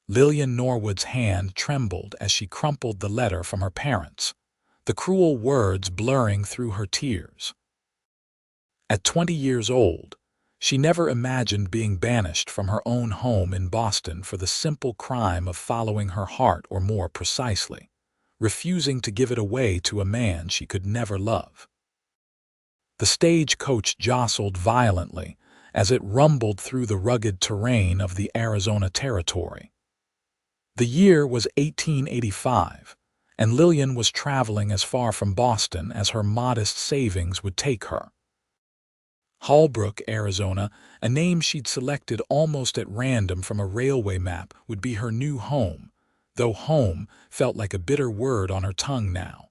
Lillian Norwood's hand trembled as she crumpled the letter from her parents, the cruel words blurring through her tears. At 20 years old, she never imagined being banished from her own home in Boston for the simple crime of following her heart, or more precisely, refusing to give it away to a man she could never love. The stagecoach jostled violently as it rumbled through the rugged terrain of the Arizona Territory. The year was 1885, and Lillian was traveling as far from Boston as her modest savings would take her. Holbrook, Arizona, a name she'd selected almost at random from a railway map, would be her new home, though home felt like a bitter word on her tongue now.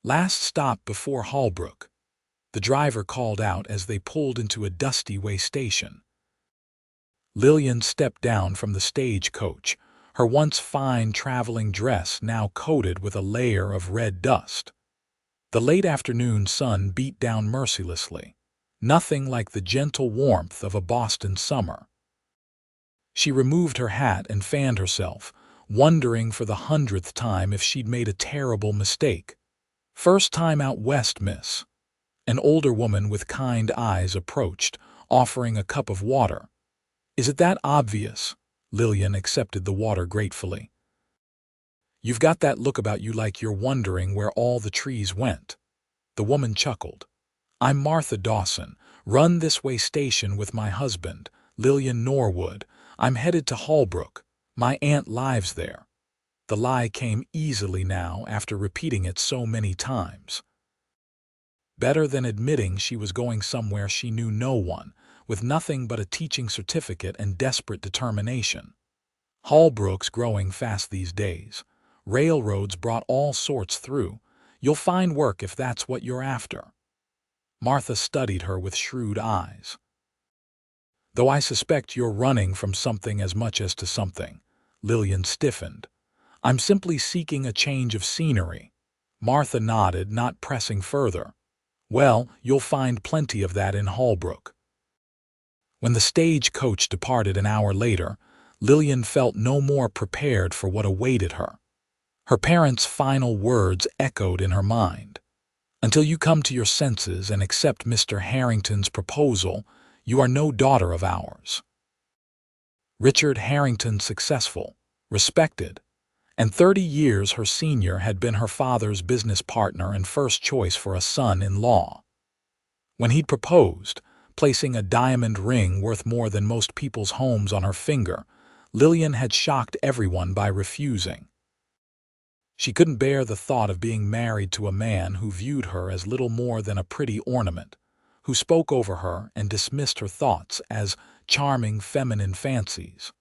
Last stop before Holbrook, the driver called out as they pulled into a dusty way station. Lillian stepped down from the stagecoach, her once fine traveling dress now coated with a layer of red dust. The late afternoon sun beat down mercilessly, nothing like the gentle warmth of a Boston summer. She removed her hat and fanned herself, wondering for the 100th time if she'd made a terrible mistake. "First time out west, miss." An older woman with kind eyes approached, offering a cup of water. "Is it that obvious?" Lillian accepted the water gratefully. "You've got that look about you like you're wondering where all the trees went." The woman chuckled. "I'm Martha Dawson, run this way station with my husband, Lillian Norwood. I'm headed to Holbrook. My aunt lives there." The lie came easily now after repeating it so many times. Better than admitting she was going somewhere she knew no one, with nothing but a teaching certificate and desperate determination. Holbrook's growing fast these days. Railroads brought all sorts through. You'll find work if that's what you're after. Martha studied her with shrewd eyes. "Though I suspect you're running from something as much as to something." Lillian stiffened. "I'm simply seeking a change of scenery." Martha nodded, not pressing further. "Well, you'll find plenty of that in Holbrook." When the stagecoach departed an hour later, Lillian felt no more prepared for what awaited her. Her parents' final words echoed in her mind. "Until you come to your senses and accept Mr. Harrington's proposal, you are no daughter of ours." Richard Harrington, successful, respected, and 30 years her senior, had been her father's business partner and first choice for a son-in-law. When he'd proposed, placing a diamond ring worth more than most people's homes on her finger, Lillian had shocked everyone by refusing. She couldn't bear the thought of being married to a man who viewed her as little more than a pretty ornament, who spoke over her and dismissed her thoughts as charming feminine fancies.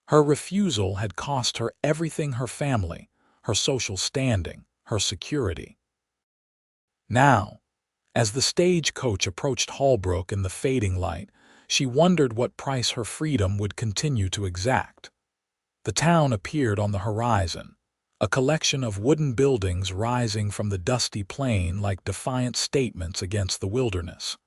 Her refusal had cost her everything: her family, her social standing, her security. Now, as the stagecoach approached Holbrook in the fading light, she wondered what price her freedom would continue to exact. The town appeared on the horizon, a collection of wooden buildings rising from the dusty plain like defiant statements against the wilderness.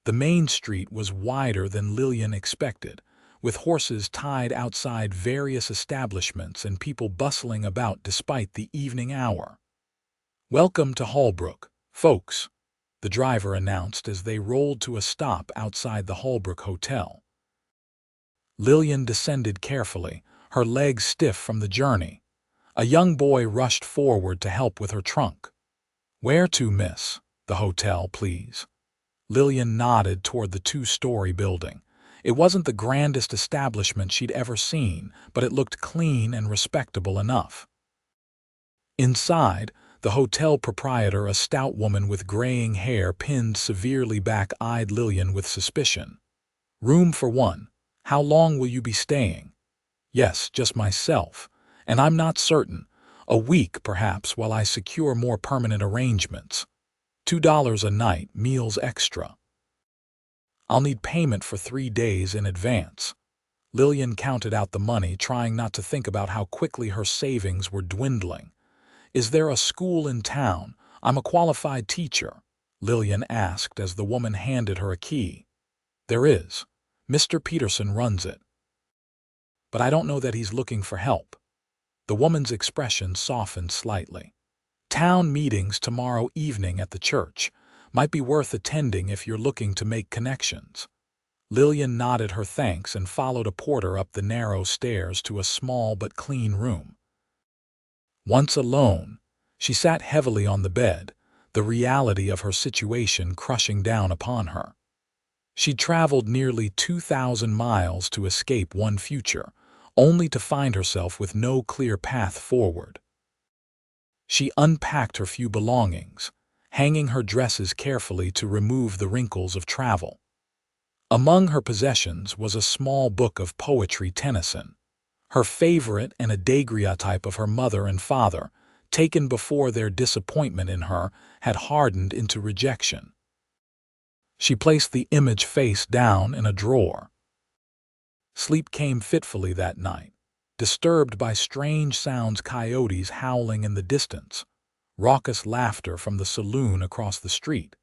The main street was wider than Lillian expected, with horses tied outside various establishments and people bustling about despite the evening hour. "Welcome to Holbrook, folks," the driver announced as they rolled to a stop outside the Holbrook Hotel. Lillian descended carefully, her legs stiff from the journey. A young boy rushed forward to help with her trunk. "Where to, miss?" "The hotel, please." Lillian nodded toward the 2-story building. It wasn't the grandest establishment she'd ever seen, but it looked clean and respectable enough. Inside, the hotel proprietor, a stout woman with graying hair pinned severely back, eyed Lillian with suspicion. "Room for one. How long will you be staying?" "Yes, just myself. And I'm not certain. A week, perhaps, while I secure more permanent arrangements. $2 a night, meals extra." "I'll need payment for 3 days in advance." Lillian counted out the money, trying not to think about how quickly her savings were dwindling. "Is there a school in town? I'm a qualified teacher," Lillian asked as the woman handed her a key. "There is. Mr. Peterson runs it." but I don't know that he's looking for help." The woman's expression softened slightly. "Town meetings tomorrow evening at the church. Might be worth attending if you're looking to make connections." Lillian nodded her thanks and followed a porter up the narrow stairs to a small but clean room. Once alone, she sat heavily on the bed, the reality of her situation crushing down upon her. She'd traveled nearly 2,000 miles to escape one future, only to find herself with no clear path forward. She unpacked her few belongings, hanging her dresses carefully to remove the wrinkles of travel. Among her possessions was a small book of poetry Tennyson, her favorite, and a daguerreotype of her mother and father, taken before their disappointment in her had hardened into rejection. She placed the image face down in a drawer. Sleep came fitfully that night, disturbed by strange sounds: coyotes howling in the distance, raucous laughter from the saloon across the street,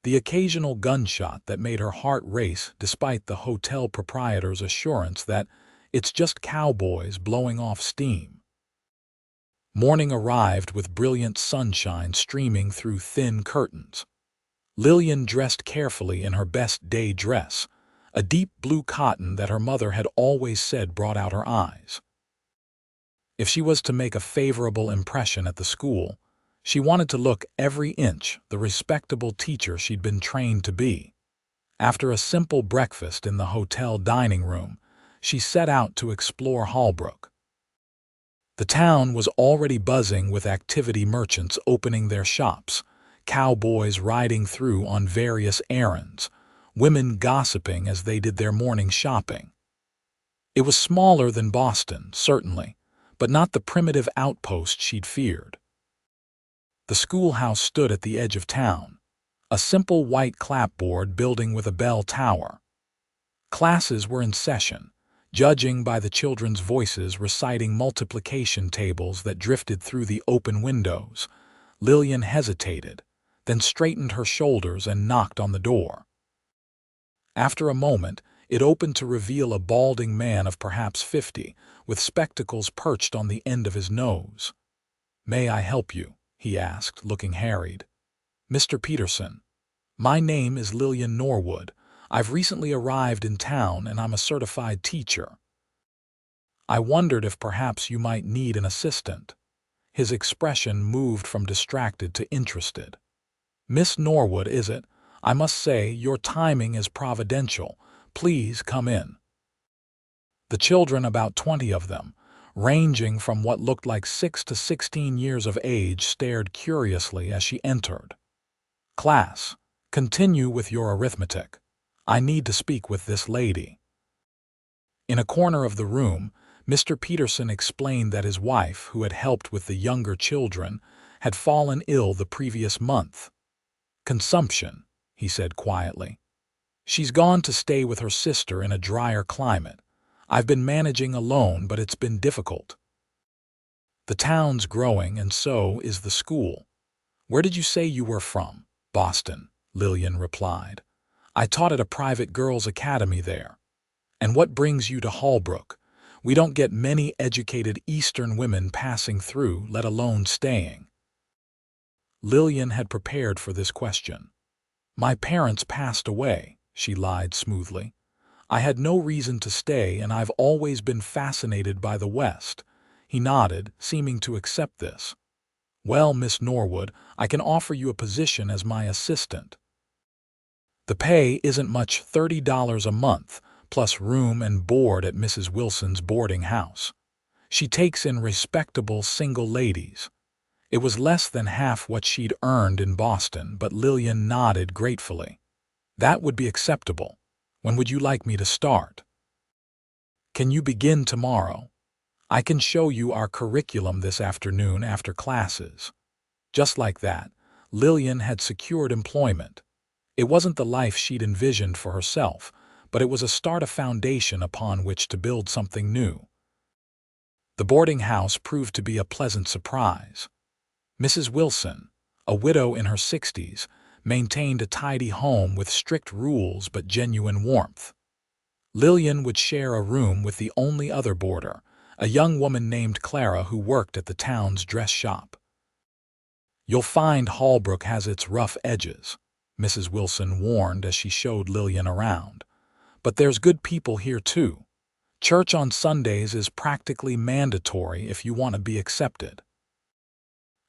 the occasional gunshot that made her heart race despite the hotel proprietor's assurance that it's just cowboys blowing off steam. Morning arrived with brilliant sunshine streaming through thin curtains. Lillian dressed carefully in her best day dress, a deep blue cotton that her mother had always said brought out her eyes. If she was to make a favorable impression at the school, she wanted to look every inch the respectable teacher she'd been trained to be. After a simple breakfast in the hotel dining room, she set out to explore Holbrook. The town was already buzzing with activity: merchants opening their shops, cowboys riding through on various errands, women gossiping as they did their morning shopping. It was smaller than Boston, certainly, but not the primitive outpost she'd feared. The schoolhouse stood at the edge of town, a simple white clapboard building with a bell tower. Classes were in session, judging by the children's voices reciting multiplication tables that drifted through the open windows. Lillian hesitated, then straightened her shoulders and knocked on the door. After a moment, it opened to reveal a balding man of perhaps 50, with spectacles perched on the end of his nose. "May I help you?" he asked, looking harried. "Mr. Peterson, my name is Lillian Norwood. I've recently arrived in town and I'm a certified teacher. I wondered if perhaps you might need an assistant." His expression moved from distracted to interested. "Miss Norwood, is it? I must say, your timing is providential. Please come in." The children, about 20 of them, ranging from what looked like 6 to 16 years of age, stared curiously as she entered. "Class, continue with your arithmetic. I need to speak with this lady." In a corner of the room, Mr. Peterson explained that his wife, who had helped with the younger children, had fallen ill the previous month. "Consumption," he said quietly. "She's gone to stay with her sister in a drier climate. I've been managing alone, but it's been difficult. The town's growing, and so is the school." "Where did you say you were from?" "Boston," Lillian replied. "I taught at a private girls' academy there." "And what brings you to Holbrook? We don't get many educated Eastern women passing through, let alone staying." Lillian had prepared for this question. "My parents passed away," she lied smoothly. "I had no reason to stay, and I've always been fascinated by the West." He nodded, seeming to accept this. "Well, Miss Norwood, I can offer you a position as my assistant. The pay isn't much, $30 a month, plus room and board at Mrs. Wilson's boarding house. She takes in respectable single ladies." It was less than half what she'd earned in Boston, but Lillian nodded gratefully. "That would be acceptable. When would you like me to start?" "Can you begin tomorrow? I can show you our curriculum this afternoon after classes." Just like that, Lillian had secured employment. It wasn't the life she'd envisioned for herself, but it was a foundation upon which to build something new. The boarding house proved to be a pleasant surprise. Mrs. Wilson, a widow in her 60s, maintained a tidy home with strict rules but genuine warmth. Lillian would share a room with the only other boarder, a young woman named Clara who worked at the town's dress shop. "You'll find Holbrook has its rough edges," Mrs. Wilson warned as she showed Lillian around. "But there's good people here too. Church on Sundays is practically mandatory if you want to be accepted.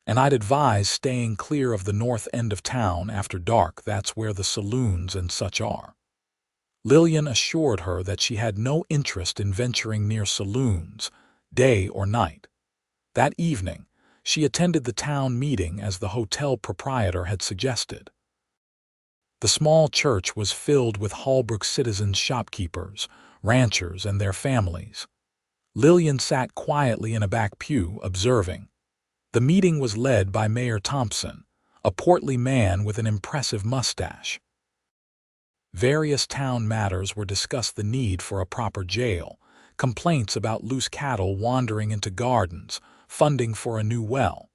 And I'd advise staying clear of the north end of town after dark. That's where the saloons and such are." Lillian assured her that she had no interest in venturing near saloons, day or night. That evening, she attended the town meeting as the hotel proprietor had suggested. The small church was filled with Holbrook citizens, shopkeepers, ranchers, and their families. Lillian sat quietly in a back pew, observing. The meeting was led by Mayor Thompson, a portly man with an impressive mustache. Various town matters were discussed: the need for a proper jail, complaints about loose cattle wandering into gardens, funding for a new well.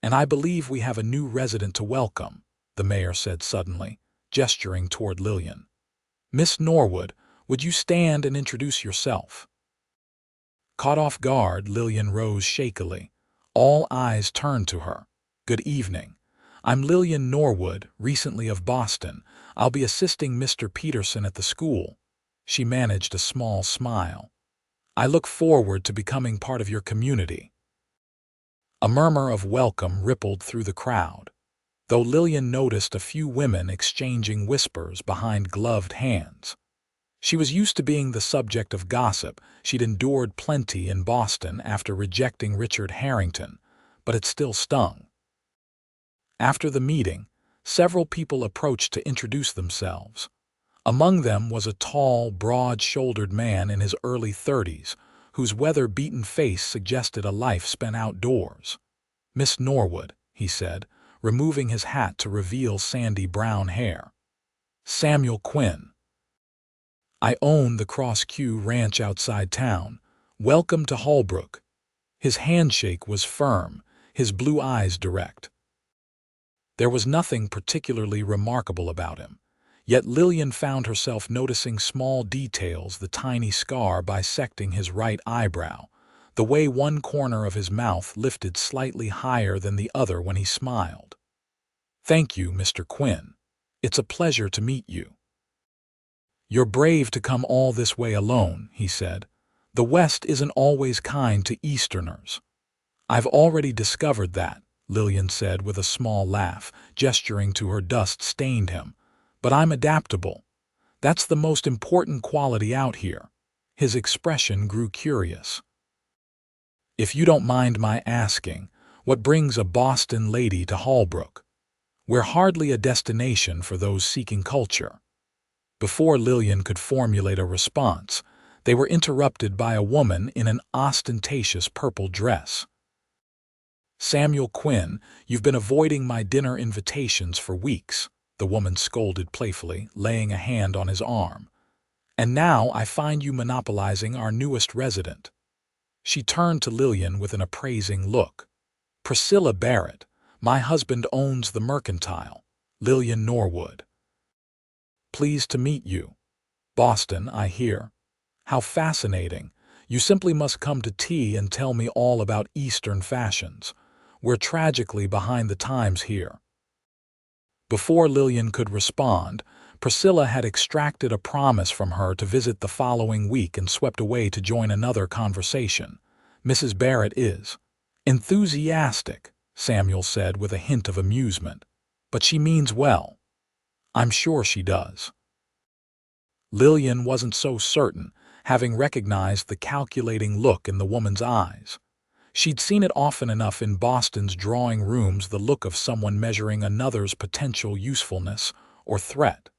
"And I believe we have a new resident to welcome," the mayor said suddenly, gesturing toward Lillian. "Miss Norwood, would you stand and introduce yourself?" Caught off guard, Lillian rose shakily. All eyes turned to her. "Good evening. I'm Lillian Norwood, recently of Boston. I'll be assisting Mr. Peterson at the school." She managed a small smile. "I look forward to becoming part of your community." A murmur of welcome rippled through the crowd, though Lillian noticed a few women exchanging whispers behind gloved hands. She was used to being the subject of gossip. She'd endured plenty in Boston after rejecting Richard Harrington, but it still stung. After the meeting, several people approached to introduce themselves. Among them was a tall, broad-shouldered man in his early 30s, whose weather-beaten face suggested a life spent outdoors. "Miss Norwood," he said, removing his hat to reveal sandy brown hair. "Samuel Quinn. I own the Cross Q Ranch outside town. Welcome to Holbrook." His handshake was firm, his blue eyes direct. There was nothing particularly remarkable about him, yet Lillian found herself noticing small details: the tiny scar bisecting his right eyebrow, the way one corner of his mouth lifted slightly higher than the other when he smiled. "Thank you, Mr. Quinn. It's a pleasure to meet you." "You're brave to come all this way alone," he said. "The West isn't always kind to Easterners." "I've already discovered that," Lillian said with a small laugh, gesturing to her dust-stained hem. "But I'm adaptable. That's the most important quality out here." His expression grew curious. "If you don't mind my asking, what brings a Boston lady to Holbrook? We're hardly a destination for those seeking culture." Before Lillian could formulate a response, they were interrupted by a woman in an ostentatious purple dress. "Samuel Quinn, you've been avoiding my dinner invitations for weeks," the woman scolded playfully, laying a hand on his arm. "And now I find you monopolizing our newest resident." She turned to Lillian with an appraising look. "Priscilla Barrett. My husband owns the Mercantile. Lillian Norwood." "Pleased to meet you. Boston, I hear. How fascinating. You simply must come to tea and tell me all about Eastern fashions. We're tragically behind the times here." Before Lillian could respond, Priscilla had extracted a promise from her to visit the following week and swept away to join another conversation. "Mrs. Barrett is enthusiastic," Samuel said with a hint of amusement. "But she means well." "I'm sure she does." Lillian wasn't so certain, having recognized the calculating look in the woman's eyes. She'd seen it often enough in Boston's drawing rooms, the look of someone measuring another's potential usefulness or threat.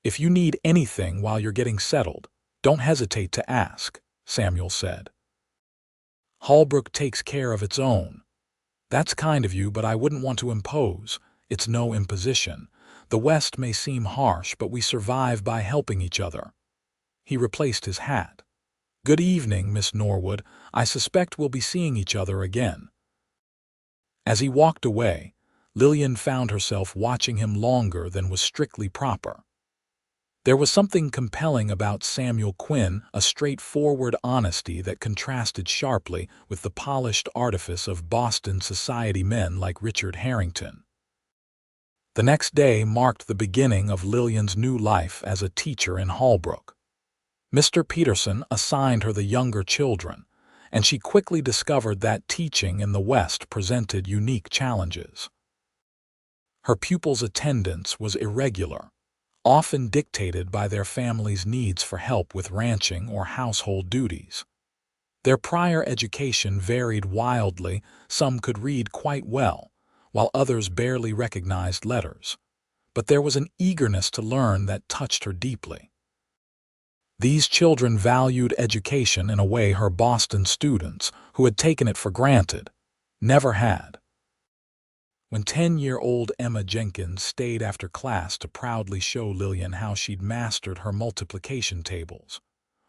"If you need anything while you're getting settled, don't hesitate to ask," Samuel said. "Holbrook takes care of its own." "That's kind of you, but I wouldn't want to impose." "It's no imposition. The West may seem harsh, but we survive by helping each other." He replaced his hat. "Good evening, Miss Norwood. I suspect we'll be seeing each other again." As he walked away, Lillian found herself watching him longer than was strictly proper. There was something compelling about Samuel Quinn, a straightforward honesty that contrasted sharply with the polished artifice of Boston society men like Richard Harrington. The next day marked the beginning of Lillian's new life as a teacher in Holbrook. Mr. Peterson assigned her the younger children, and she quickly discovered that teaching in the West presented unique challenges. Her pupils' attendance was irregular, often dictated by their families' needs for help with ranching or household duties. Their prior education varied wildly. Some could read quite well, while others barely recognized letters. But there was an eagerness to learn that touched her deeply. These children valued education in a way her Boston students, who had taken it for granted, never had. When 10-year-old Emma Jenkins stayed after class to proudly show Lillian how she'd mastered her multiplication tables,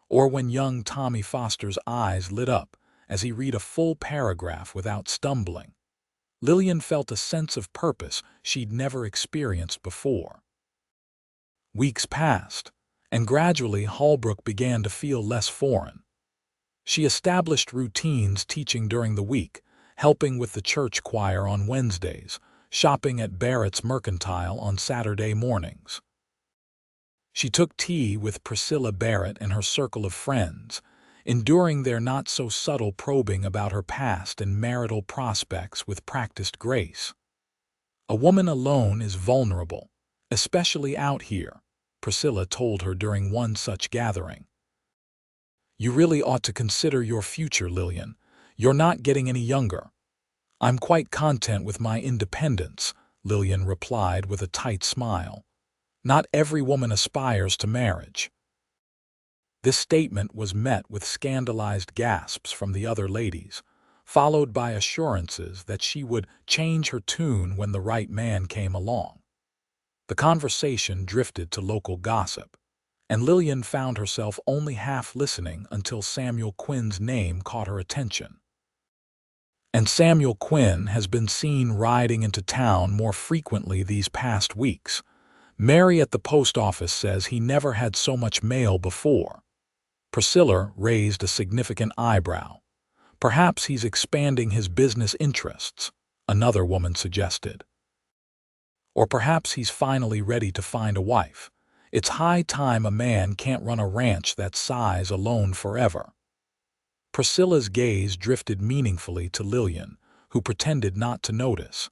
or when young Tommy Foster's eyes lit up as he read a full paragraph without stumbling, Lillian felt a sense of purpose she'd never experienced before. Weeks passed, and gradually Holbrook began to feel less foreign. She established routines teaching during the week, helping with the church choir on Wednesdays, shopping at Barrett's Mercantile on Saturday mornings. She took tea with Priscilla Barrett and her circle of friends, enduring their not-so-subtle probing about her past and marital prospects with practiced grace. "A woman alone is vulnerable, especially out here," Priscilla told her during one such gathering. "You really ought to consider your future, Lillian. You're not getting any younger." "I'm quite content with my independence," Lillian replied with a tight smile. "Not every woman aspires to marriage." This statement was met with scandalized gasps from the other ladies, followed by assurances that she would change her tune when the right man came along. The conversation drifted to local gossip, and Lillian found herself only half listening until Samuel Quinn's name caught her attention. "And Samuel Quinn has been seen riding into town more frequently these past weeks. Mary at the post office says he never had so much mail before." Priscilla raised a significant eyebrow. "Perhaps he's expanding his business interests," another woman suggested. "Or perhaps he's finally ready to find a wife. It's high time a man can't run a ranch that size alone forever." Priscilla's gaze drifted meaningfully to Lillian, who pretended not to notice.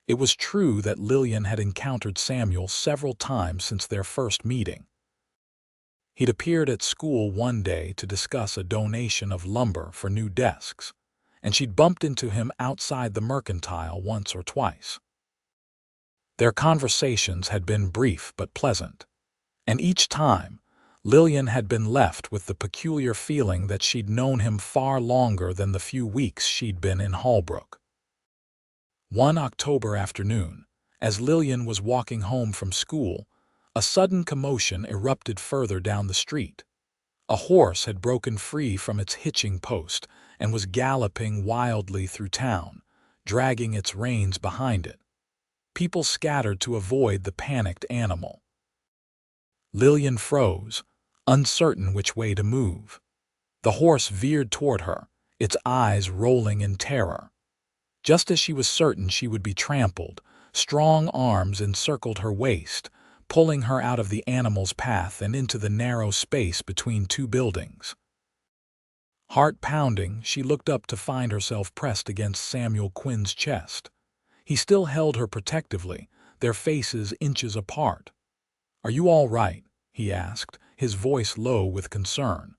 It was true that Lillian had encountered Samuel several times since their first meeting. He'd appeared at school one day to discuss a donation of lumber for new desks, and she'd bumped into him outside the Mercantile once or twice. Their conversations had been brief but pleasant, and each time, Lillian had been left with the peculiar feeling that she'd known him far longer than the few weeks she'd been in Holbrook. One October afternoon, as Lillian was walking home from school, a sudden commotion erupted further down the street. A horse had broken free from its hitching post and was galloping wildly through town, dragging its reins behind it. People scattered to avoid the panicked animal. Lillian froze, uncertain which way to move. The horse veered toward her, its eyes rolling in terror. Just as she was certain she would be trampled, strong arms encircled her waist, pulling her out of the animal's path and into the narrow space between two buildings. Heart pounding, she looked up to find herself pressed against Samuel Quinn's chest. He still held her protectively, their faces inches apart. "Are you all right?" he asked, his voice low with concern.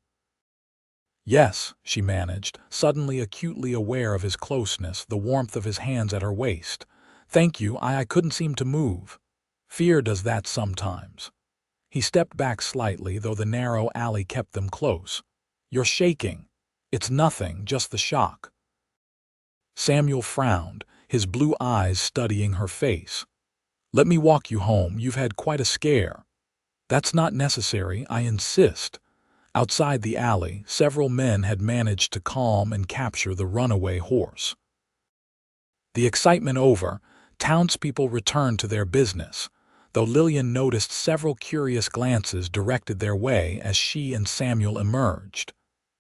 "Yes," she managed, suddenly acutely aware of his closeness, the warmth of his hands at her waist. "Thank you, I couldn't seem to move. Fear does that sometimes." He stepped back slightly, though the narrow alley kept them close. "You're shaking." "It's nothing, just the shock." Samuel frowned, his blue eyes studying her face. "Let me walk you home, you've had quite a scare." "That's not necessary, I insist." Outside the alley, several men had managed to calm and capture the runaway horse. The excitement over, townspeople returned to their business, though Lillian noticed several curious glances directed their way as she and Samuel emerged.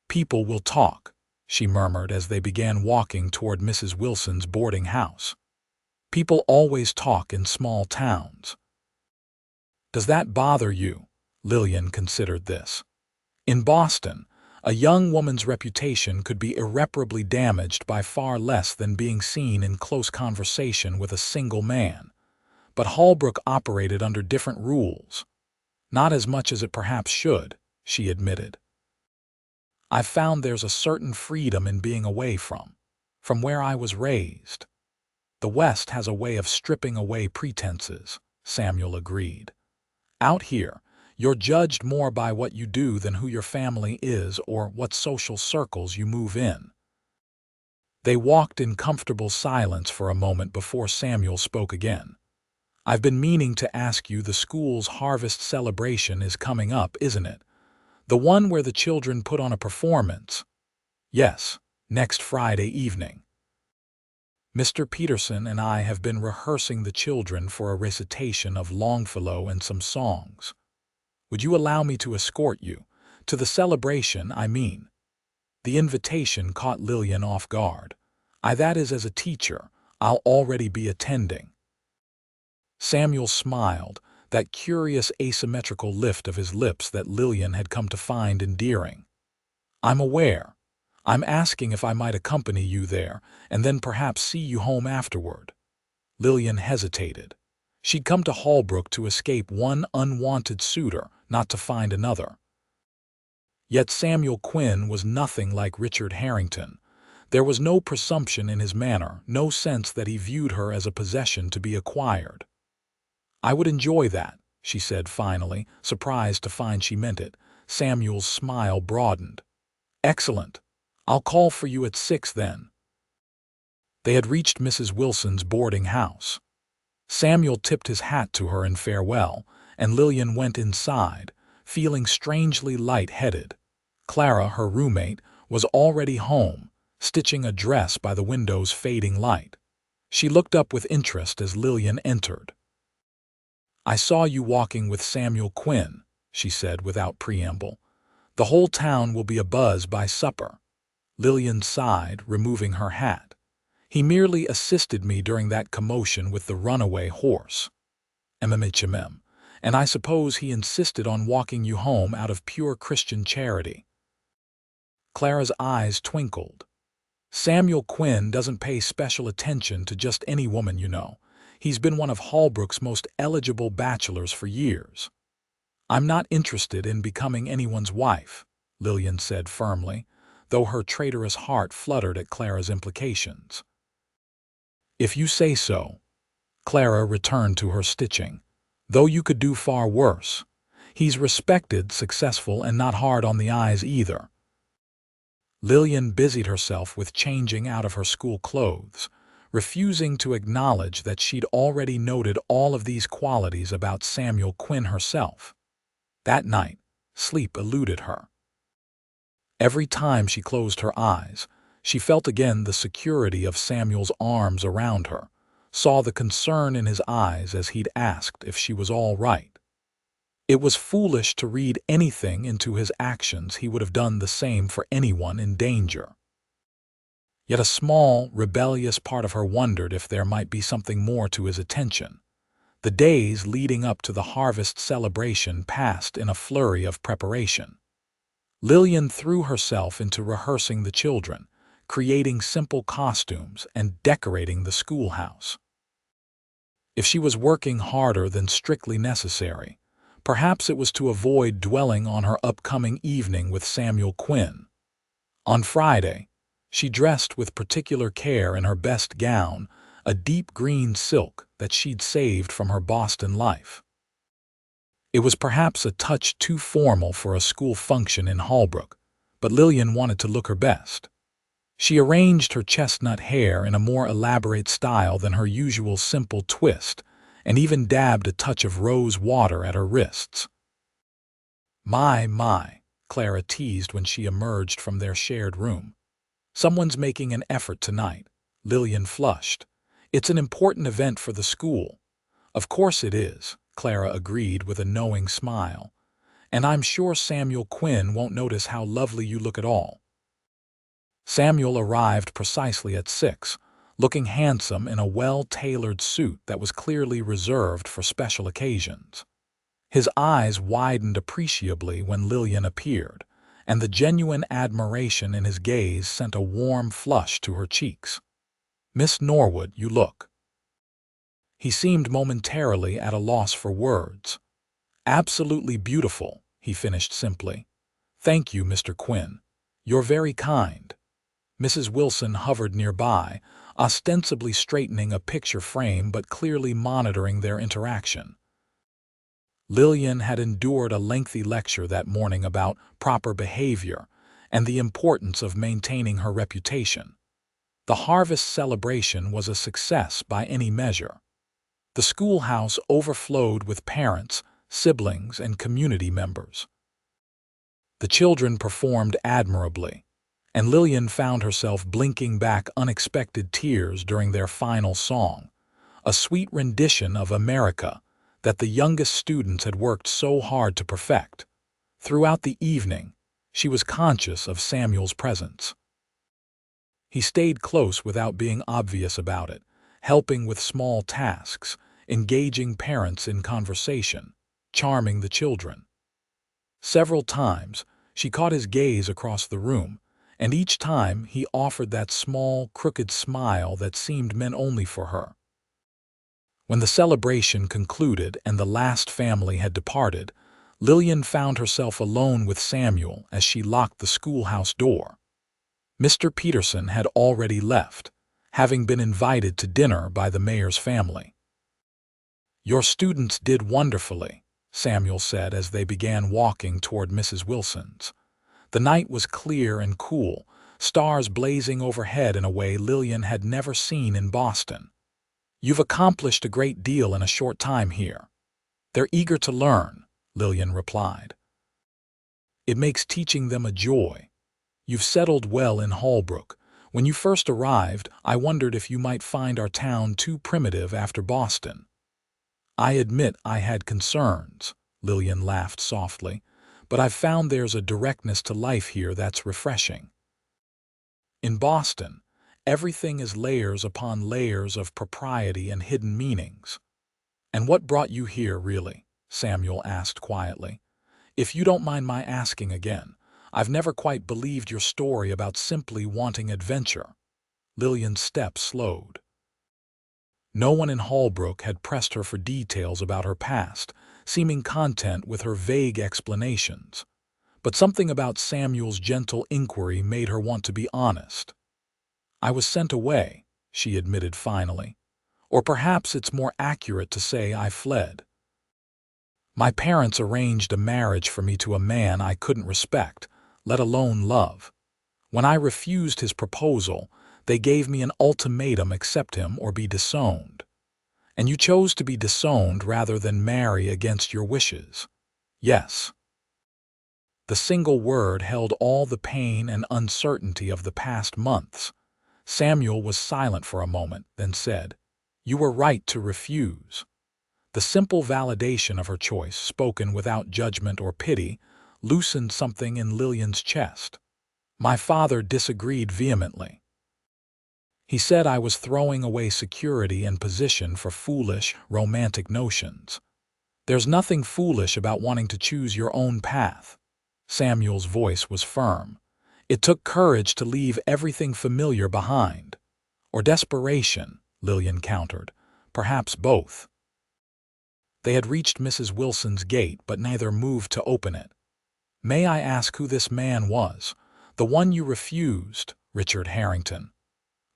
"People will talk," she murmured as they began walking toward Mrs. Wilson's boarding house. "People always talk in small towns." "Does that bother you?" Lillian considered this. In Boston, a young woman's reputation could be irreparably damaged by far less than being seen in close conversation with a single man. But Holbrook operated under different rules. "Not as much as it perhaps should," she admitted. "I've found there's a certain freedom in being away from where I was raised." "The West has a way of stripping away pretenses," Samuel agreed. "Out here, you're judged more by what you do than who your family is or what social circles you move in." They walked in comfortable silence for a moment before Samuel spoke again. "I've been meaning to ask you, the school's harvest celebration is coming up, isn't it? The one where the children put on a performance." "Yes, next Friday evening. Mr. Peterson and I have been rehearsing the children for a recitation of Longfellow and some songs. Would you allow me to escort you? To the celebration, I mean." The invitation caught Lillian off guard. That is, as a teacher, I'll already be attending." Samuel smiled, that curious asymmetrical lift of his lips that Lillian had come to find endearing. "I'm aware. I'm asking if I might accompany you there, and then perhaps see you home afterward." Lillian hesitated. She'd come to Holbrook to escape one unwanted suitor, not to find another. Yet Samuel Quinn was nothing like Richard Harrington. There was no presumption in his manner, no sense that he viewed her as a possession to be acquired. "I would enjoy that," she said finally, surprised to find she meant it. Samuel's smile broadened. "Excellent. I'll call for you at 6 then." They had reached Mrs. Wilson's boarding house. Samuel tipped his hat to her in farewell, and Lillian went inside, feeling strangely light-headed. Clara, her roommate, was already home, stitching a dress by the window's fading light. She looked up with interest as Lillian entered. "I saw you walking with Samuel Quinn," she said without preamble. "The whole town will be abuzz by supper." Lillian sighed, removing her hat. "He merely assisted me during that commotion with the runaway horse. MMHMM. And I suppose he insisted on walking you home out of pure Christian charity." Clara's eyes twinkled. "Samuel Quinn doesn't pay special attention to just any woman, you know. He's been one of Holbrook's most eligible bachelors for years." "I'm not interested in becoming anyone's wife," Lillian said firmly, though her traitorous heart fluttered at Clara's implications. "If you say so." Clara returned to her stitching. "Though you could do far worse. He's respected, successful, and not hard on the eyes either." Lillian busied herself with changing out of her school clothes, refusing to acknowledge that she'd already noted all of these qualities about Samuel Quinn herself. That night, sleep eluded her. Every time she closed her eyes, she felt again the security of Samuel's arms around her, saw the concern in his eyes as he'd asked if she was all right. It was foolish to read anything into his actions. He would have done the same for anyone in danger. Yet a small, rebellious part of her wondered if there might be something more to his attention. The days leading up to the harvest celebration passed in a flurry of preparation. Lillian threw herself into rehearsing the children, creating simple costumes and decorating the schoolhouse. If she was working harder than strictly necessary, perhaps it was to avoid dwelling on her upcoming evening with Samuel Quinn. On Friday, she dressed with particular care in her best gown, a deep green silk that she'd saved from her Boston life. It was perhaps a touch too formal for a school function in Holbrook, but Lillian wanted to look her best. She arranged her chestnut hair in a more elaborate style than her usual simple twist, and even dabbed a touch of rose water at her wrists. My, Clara teased when she emerged from their shared room. "Someone's making an effort tonight." Lillian flushed. "It's an important event for the school." "Of course it is," Clara agreed with a knowing smile. "And I'm sure Samuel Quinn won't notice how lovely you look at all." Samuel arrived precisely at 6, looking handsome in a well-tailored suit that was clearly reserved for special occasions. His eyes widened appreciably when Lillian appeared, and the genuine admiration in his gaze sent a warm flush to her cheeks. "Miss Norwood, you look—" He seemed momentarily at a loss for words. "Absolutely beautiful," he finished simply. "Thank you, Mr. Quinn. You're very kind." Mrs. Wilson hovered nearby, ostensibly straightening a picture frame but clearly monitoring their interaction. Lillian had endured a lengthy lecture that morning about proper behavior and the importance of maintaining her reputation. The harvest celebration was a success by any measure. The schoolhouse overflowed with parents, siblings, and community members. The children performed admirably, and Lillian found herself blinking back unexpected tears during their final song, a sweet rendition of America that the youngest students had worked so hard to perfect. Throughout the evening, she was conscious of Samuel's presence. He stayed close without being obvious about it, helping with small tasks, engaging parents in conversation, charming the children. Several times, she caught his gaze across the room, and each time he offered that small, crooked smile that seemed meant only for her. When the celebration concluded and the last family had departed, Lillian found herself alone with Samuel as she locked the schoolhouse door. Mr. Peterson had already left, having been invited to dinner by the mayor's family. "Your students did wonderfully," Samuel said as they began walking toward Mrs. Wilson's. The night was clear and cool, stars blazing overhead in a way Lillian had never seen in Boston. "You've accomplished a great deal in a short time here." "They're eager to learn," Lillian replied. "It makes teaching them a joy. You've settled well in Holbrook. When you first arrived, I wondered if you might find our town too primitive after Boston." "I admit I had concerns," Lillian laughed softly, "but I've found there's a directness to life here that's refreshing. In Boston, everything is layers upon layers of propriety and hidden meanings." "And what brought you here, really?" Samuel asked quietly. "If you don't mind my asking again, I've never quite believed your story about simply wanting adventure." Lillian's step slowed. No one in Holbrook had pressed her for details about her past, seeming content with her vague explanations. But something about Samuel's gentle inquiry made her want to be honest. "I was sent away," she admitted finally. "Or perhaps it's more accurate to say I fled. My parents arranged a marriage for me to a man I couldn't respect, let alone love. When I refused his proposal, they gave me an ultimatum: accept him or be disowned. And you chose to be disowned rather than marry against your wishes." "Yes." The single word held all the pain and uncertainty of the past months. Samuel was silent for a moment, then said, "You were right to refuse." The simple validation of her choice, spoken without judgment or pity, loosened something in Lillian's chest. "My father disagreed vehemently. He said I was throwing away security and position for foolish, romantic notions." "There's nothing foolish about wanting to choose your own path." Samuel's voice was firm. "It took courage to leave everything familiar behind." "Or desperation," Lillian countered. "Perhaps both." They had reached Mrs. Wilson's gate, but neither moved to open it. "May I ask who this man was? The one you refused?" "Richard Harrington.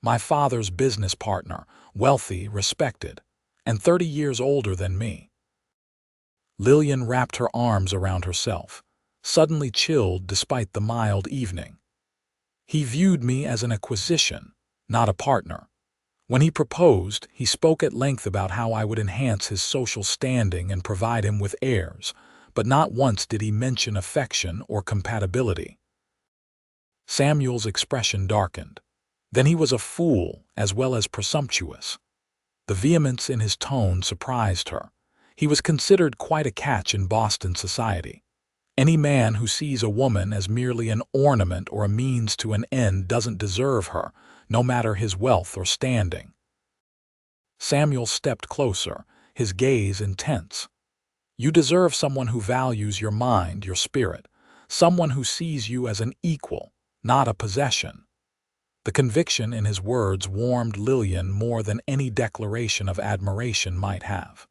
My father's business partner, wealthy, respected, and 30 years older than me." Lillian wrapped her arms around herself, suddenly chilled despite the mild evening. "He viewed me as an acquisition, not a partner. When he proposed, he spoke at length about how I would enhance his social standing and provide him with heirs, but not once did he mention affection or compatibility." Samuel's expression darkened. Then he was a fool as well as presumptuous. The vehemence in his tone surprised her. He was considered quite a catch in Boston society. Any man who sees a woman as merely an ornament or a means to an end doesn't deserve her, no matter his wealth or standing. Samuel stepped closer, his gaze intense. You deserve someone who values your mind, your spirit, someone who sees you as an equal, not a possession. The conviction in his words warmed Lillian more than any declaration of admiration might have.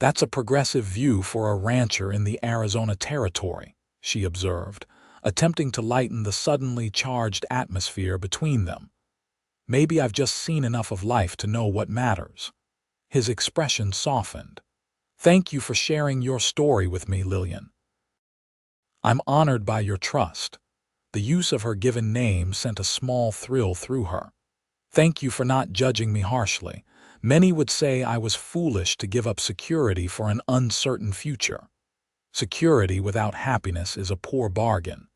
That's a progressive view for a rancher in the Arizona Territory, she observed, attempting to lighten the suddenly charged atmosphere between them. Maybe I've just seen enough of life to know what matters. His expression softened. Thank you for sharing your story with me, Lillian. I'm honored by your trust. The use of her given name sent a small thrill through her. Thank you for not judging me harshly. Many would say I was foolish to give up security for an uncertain future. Security without happiness is a poor bargain.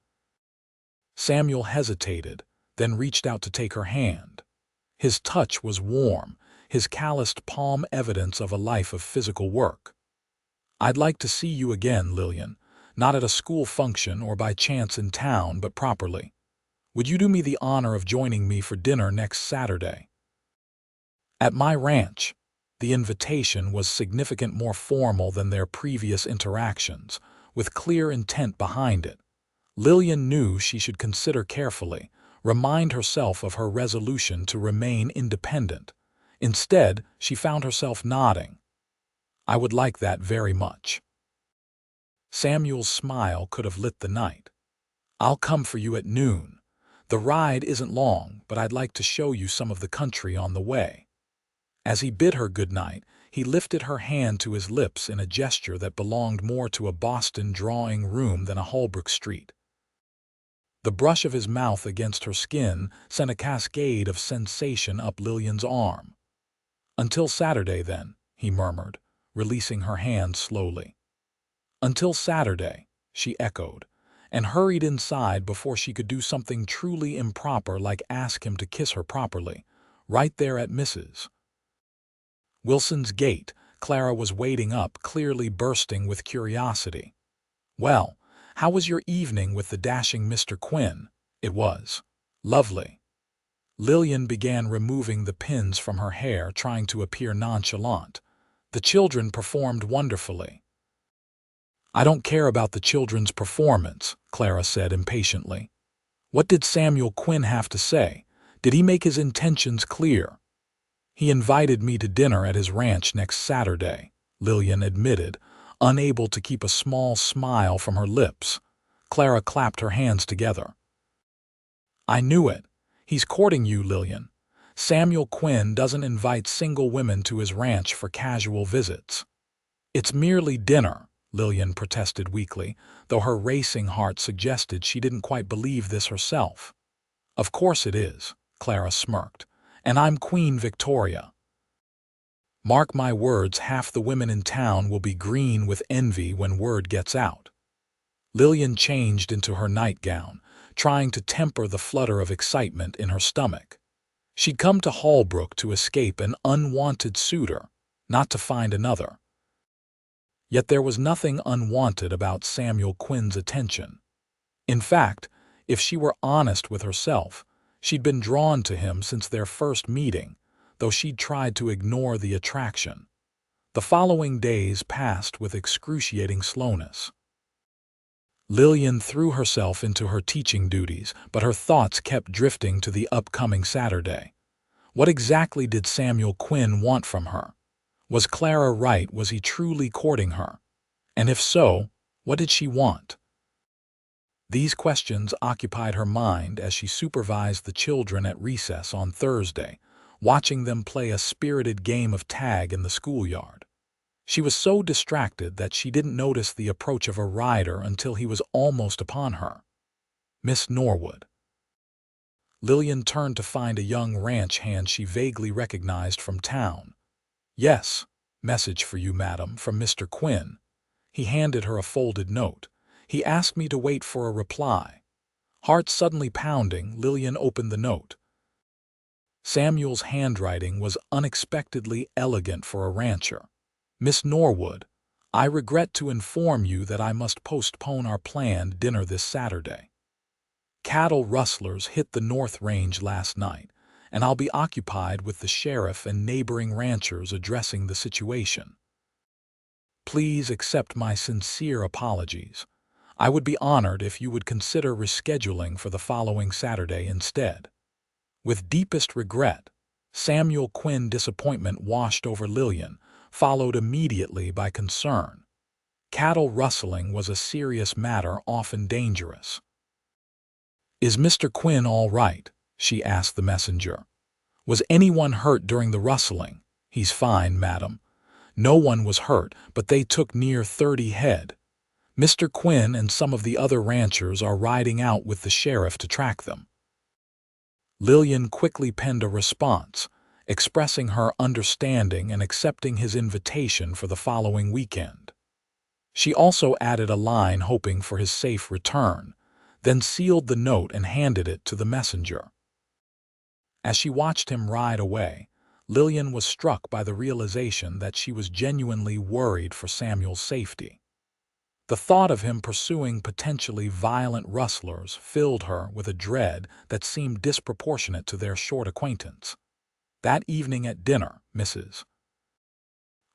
Samuel hesitated, then reached out to take her hand. His touch was warm, his calloused palm evidence of a life of physical work. I'd like to see you again, Lillian, not at a school function or by chance in town, but properly. Would you do me the honor of joining me for dinner next Saturday? At my ranch. The invitation was significantly more formal than their previous interactions, with clear intent behind it. Lillian knew she should consider carefully, remind herself of her resolution to remain independent. Instead, she found herself nodding. I would like that very much. Samuel's smile could have lit the night. I'll come for you at noon. The ride isn't long, but I'd like to show you some of the country on the way. As he bid her good night, he lifted her hand to his lips in a gesture that belonged more to a Boston drawing room than a Holbrook street. The brush of his mouth against her skin sent a cascade of sensation up Lillian's arm. Until Saturday, then, he murmured, releasing her hand slowly. Until Saturday, she echoed, and hurried inside before she could do something truly improper like ask him to kiss her properly, right there at Mrs. Wilson's gate. Clara was waiting up, clearly bursting with curiosity. Well, how was your evening with the dashing Mr. Quinn? It was lovely. Lillian began removing the pins from her hair, trying to appear nonchalant. The children performed wonderfully. I don't care about the children's performance, Clara said impatiently. What did Samuel Quinn have to say? Did he make his intentions clear? He invited me to dinner at his ranch next Saturday, Lillian admitted, unable to keep a small smile from her lips. Clara clapped her hands together. I knew it. He's courting you, Lillian. Samuel Quinn doesn't invite single women to his ranch for casual visits. It's merely dinner, Lillian protested weakly, though her racing heart suggested she didn't quite believe this herself. Of course it is, Clara smirked. And I'm Queen Victoria. Mark my words, half the women in town will be green with envy when word gets out. Lillian changed into her nightgown, trying to temper the flutter of excitement in her stomach. She'd come to Holbrook to escape an unwanted suitor, not to find another. Yet there was nothing unwanted about Samuel Quinn's attention. In fact, if she were honest with herself, she'd been drawn to him since their first meeting, though she'd tried to ignore the attraction. The following days passed with excruciating slowness. Lillian threw herself into her teaching duties, but her thoughts kept drifting to the upcoming Saturday. What exactly did Samuel Quinn want from her? Was Clara right? Was he truly courting her? And if so, what did she want? These questions occupied her mind as she supervised the children at recess on Thursday, watching them play a spirited game of tag in the schoolyard. She was so distracted that she didn't notice the approach of a rider until he was almost upon her. Miss Norwood. Lillian turned to find a young ranch hand she vaguely recognized from town. Yes, message for you, madam, from Mr. Quinn. He handed her a folded note. He asked me to wait for a reply. Heart suddenly pounding, Lillian opened the note. Samuel's handwriting was unexpectedly elegant for a rancher. Miss Norwood, I regret to inform you that I must postpone our planned dinner this Saturday. Cattle rustlers hit the North Range last night, and I'll be occupied with the sheriff and neighboring ranchers addressing the situation. Please accept my sincere apologies. I would be honored if you would consider rescheduling for the following Saturday instead. With deepest regret, Samuel Quinn. Disappointment washed over Lillian, followed immediately by concern. Cattle rustling was a serious matter, often dangerous. "Is Mr. Quinn all right?" she asked the messenger. "Was anyone hurt during the rustling?" "He's fine, madam. No one was hurt, but they took near 30 head. Mr. Quinn and some of the other ranchers are riding out with the sheriff to track them." Lillian quickly penned a response, expressing her understanding and accepting his invitation for the following weekend. She also added a line hoping for his safe return, then sealed the note and handed it to the messenger. As she watched him ride away, Lillian was struck by the realization that she was genuinely worried for Samuel's safety. The thought of him pursuing potentially violent rustlers filled her with a dread that seemed disproportionate to their short acquaintance. That evening at dinner, Mrs.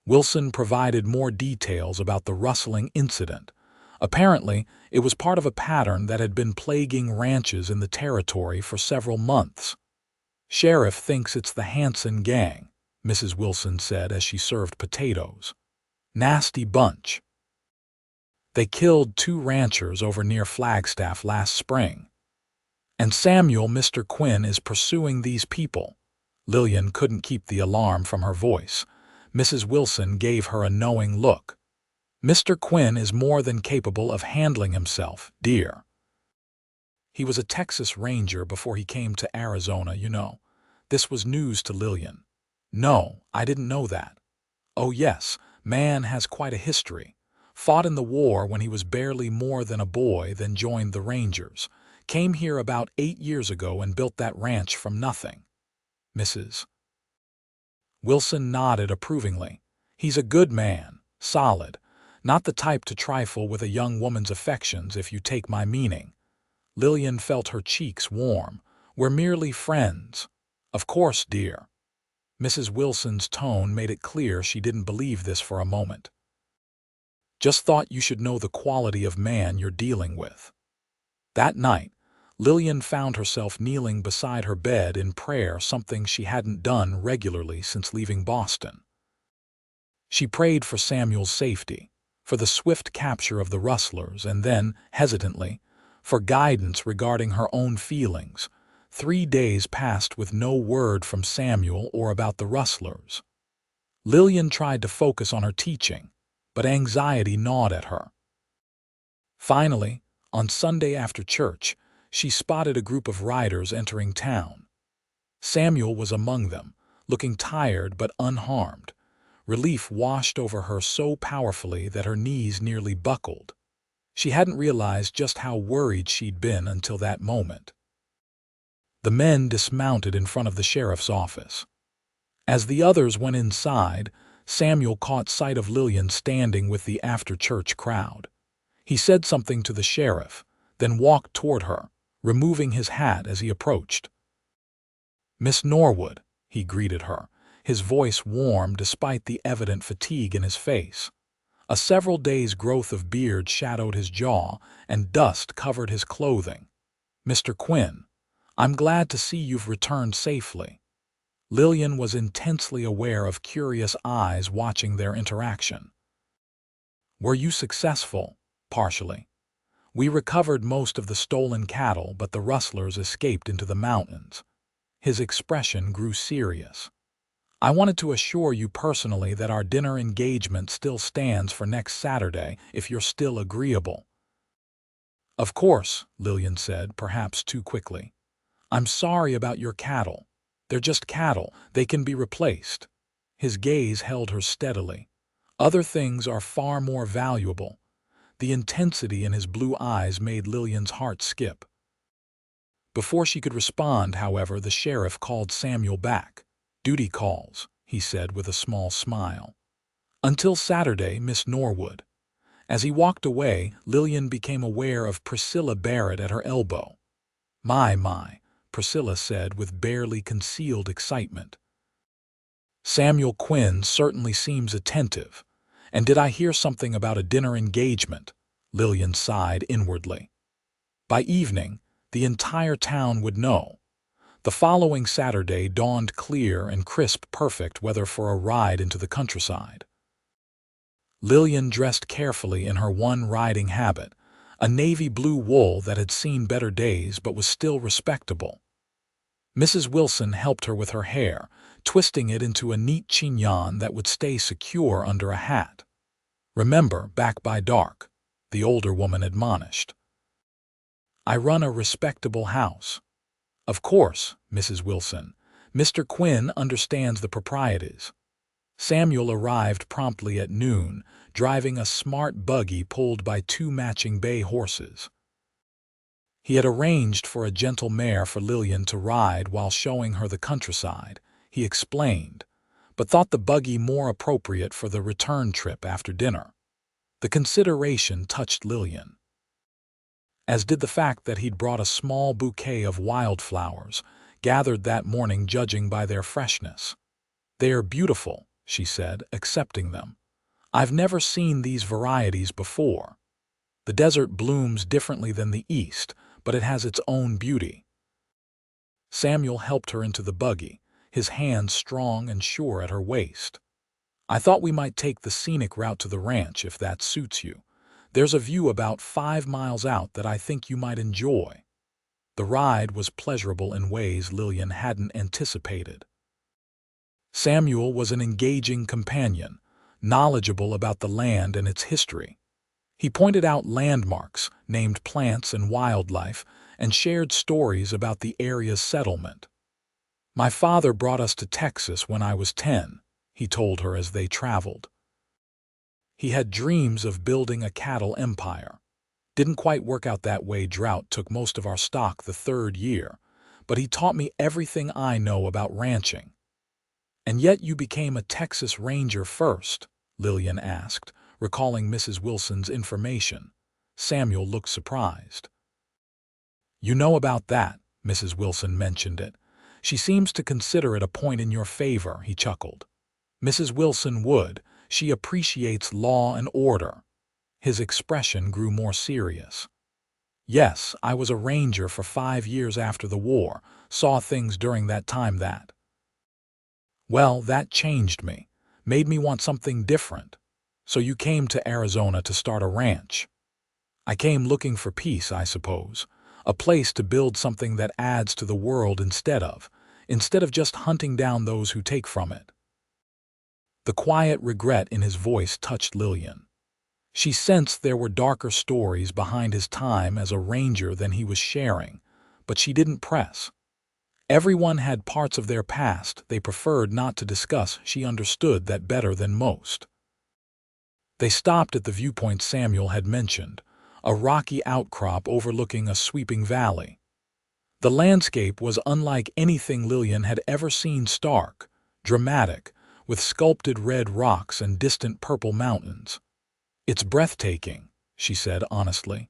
Wilson provided more details about the rustling incident. Apparently, it was part of a pattern that had been plaguing ranches in the territory for several months. "Sheriff thinks it's the Hanson gang," Mrs. Wilson said as she served potatoes. "Nasty bunch. They killed 2 ranchers over near Flagstaff last spring. And Samuel, Mr. Quinn, is pursuing these people." Lillian couldn't keep the alarm from her voice. Mrs. Wilson gave her a knowing look. "Mr. Quinn is more than capable of handling himself, dear. He was a Texas Ranger before he came to Arizona, you know." This was news to Lillian. "No, I didn't know that." "Oh yes, man has quite a history. Fought in the war when he was barely more than a boy, then joined the Rangers. Came here about 8 years ago and built that ranch from nothing." Mrs. Wilson nodded approvingly. "He's a good man, solid. Not the type to trifle with a young woman's affections, if you take my meaning." Lillian felt her cheeks warm. "We're merely friends." "Of course, dear." Mrs. Wilson's tone made it clear she didn't believe this for a moment. "Just thought you should know the quality of man you're dealing with." That night, Lillian found herself kneeling beside her bed in prayer, something she hadn't done regularly since leaving Boston. She prayed for Samuel's safety, for the swift capture of the rustlers, and then, hesitantly, for guidance regarding her own feelings. 3 days passed with no word from Samuel or about the rustlers. Lillian tried to focus on her teaching, but anxiety gnawed at her. Finally, on Sunday after church, she spotted a group of riders entering town. Samuel was among them, looking tired but unharmed. Relief washed over her so powerfully that her knees nearly buckled. She hadn't realized just how worried she'd been until that moment. The men dismounted in front of the sheriff's office. As the others went inside, Samuel caught sight of Lillian standing with the after-church crowd. He said something to the sheriff, then walked toward her, removing his hat as he approached. "Miss Norwood," he greeted her, his voice warm despite the evident fatigue in his face. A several days' growth of beard shadowed his jaw, and dust covered his clothing. "Mr. Quinn, I'm glad to see you've returned safely." Lillian was intensely aware of curious eyes watching their interaction. "Were you successful?" "Partially. We recovered most of the stolen cattle, but the rustlers escaped into the mountains." His expression grew serious. "I wanted to assure you personally that our dinner engagement still stands for next Saturday, if you're still agreeable." "Of course," Lillian said, perhaps too quickly. "I'm sorry about your cattle. They're just cattle. They can be replaced." His gaze held her steadily. "Other things are far more valuable." The intensity in his blue eyes made Lillian's heart skip. Before she could respond, however, the sheriff called Samuel back. "Duty calls," he said with a small smile. Until Saturday, Miss Norwood. As he walked away, Lillian became aware of Priscilla Barrett at her elbow. My, Priscilla said with barely concealed excitement. Samuel Quinn certainly seems attentive. And did I hear something about a dinner engagement? Lillian sighed inwardly. By evening, the entire town would know. The following Saturday dawned clear and crisp, perfect weather for a ride into the countryside. Lillian dressed carefully in her one riding habit, a navy blue wool that had seen better days but was still respectable. Mrs. Wilson helped her with her hair, twisting it into a neat chignon that would stay secure under a hat. "Remember, back by dark," the older woman admonished. "I run a respectable house." "Of course, Mrs. Wilson. Mr. Quinn understands the proprieties." Samuel arrived promptly at noon, driving a smart buggy pulled by two matching bay horses. He had arranged for a gentle mare for Lillian to ride while showing her the countryside, he explained, but thought the buggy more appropriate for the return trip after dinner. The consideration touched Lillian, as did the fact that he'd brought a small bouquet of wildflowers, gathered that morning judging by their freshness. "They are beautiful," she said, accepting them. "I've never seen these varieties before. The desert blooms differently than the East, but it has its own beauty." Samuel helped her into the buggy, his hands strong and sure at her waist. "I thought we might take the scenic route to the ranch if that suits you. There's a view about 5 miles out that I think you might enjoy." The ride was pleasurable in ways Lillian hadn't anticipated. Samuel was an engaging companion, knowledgeable about the land and its history. He pointed out landmarks, named plants and wildlife, and shared stories about the area's settlement. "My father brought us to Texas when I was 10, he told her as they traveled. "He had dreams of building a cattle empire. Didn't quite work out that way. Drought took most of our stock the 3rd year, but he taught me everything I know about ranching." "And yet you became a Texas Ranger first?" Lillian asked, recalling Mrs. Wilson's information. Samuel looked surprised. "You know about that," Mrs. Wilson mentioned it. "She seems to consider it a point in your favor," he chuckled. "Mrs. Wilson would. She appreciates law and order." His expression grew more serious. "Yes, I was a ranger for 5 years after the war, saw things during that time that. Well, that changed me, made me want something different. So you came to Arizona to start a ranch." "I came looking for peace, I suppose. A place to build something that adds to the world instead of just hunting down those who take from it." The quiet regret in his voice touched Lillian. She sensed there were darker stories behind his time as a ranger than he was sharing, but she didn't press. Everyone had parts of their past they preferred not to discuss. She understood that better than most. They stopped at the viewpoint Samuel had mentioned, a rocky outcrop overlooking a sweeping valley. The landscape was unlike anything Lillian had ever seen, stark, dramatic, with sculpted red rocks and distant purple mountains. "It's breathtaking," she said honestly.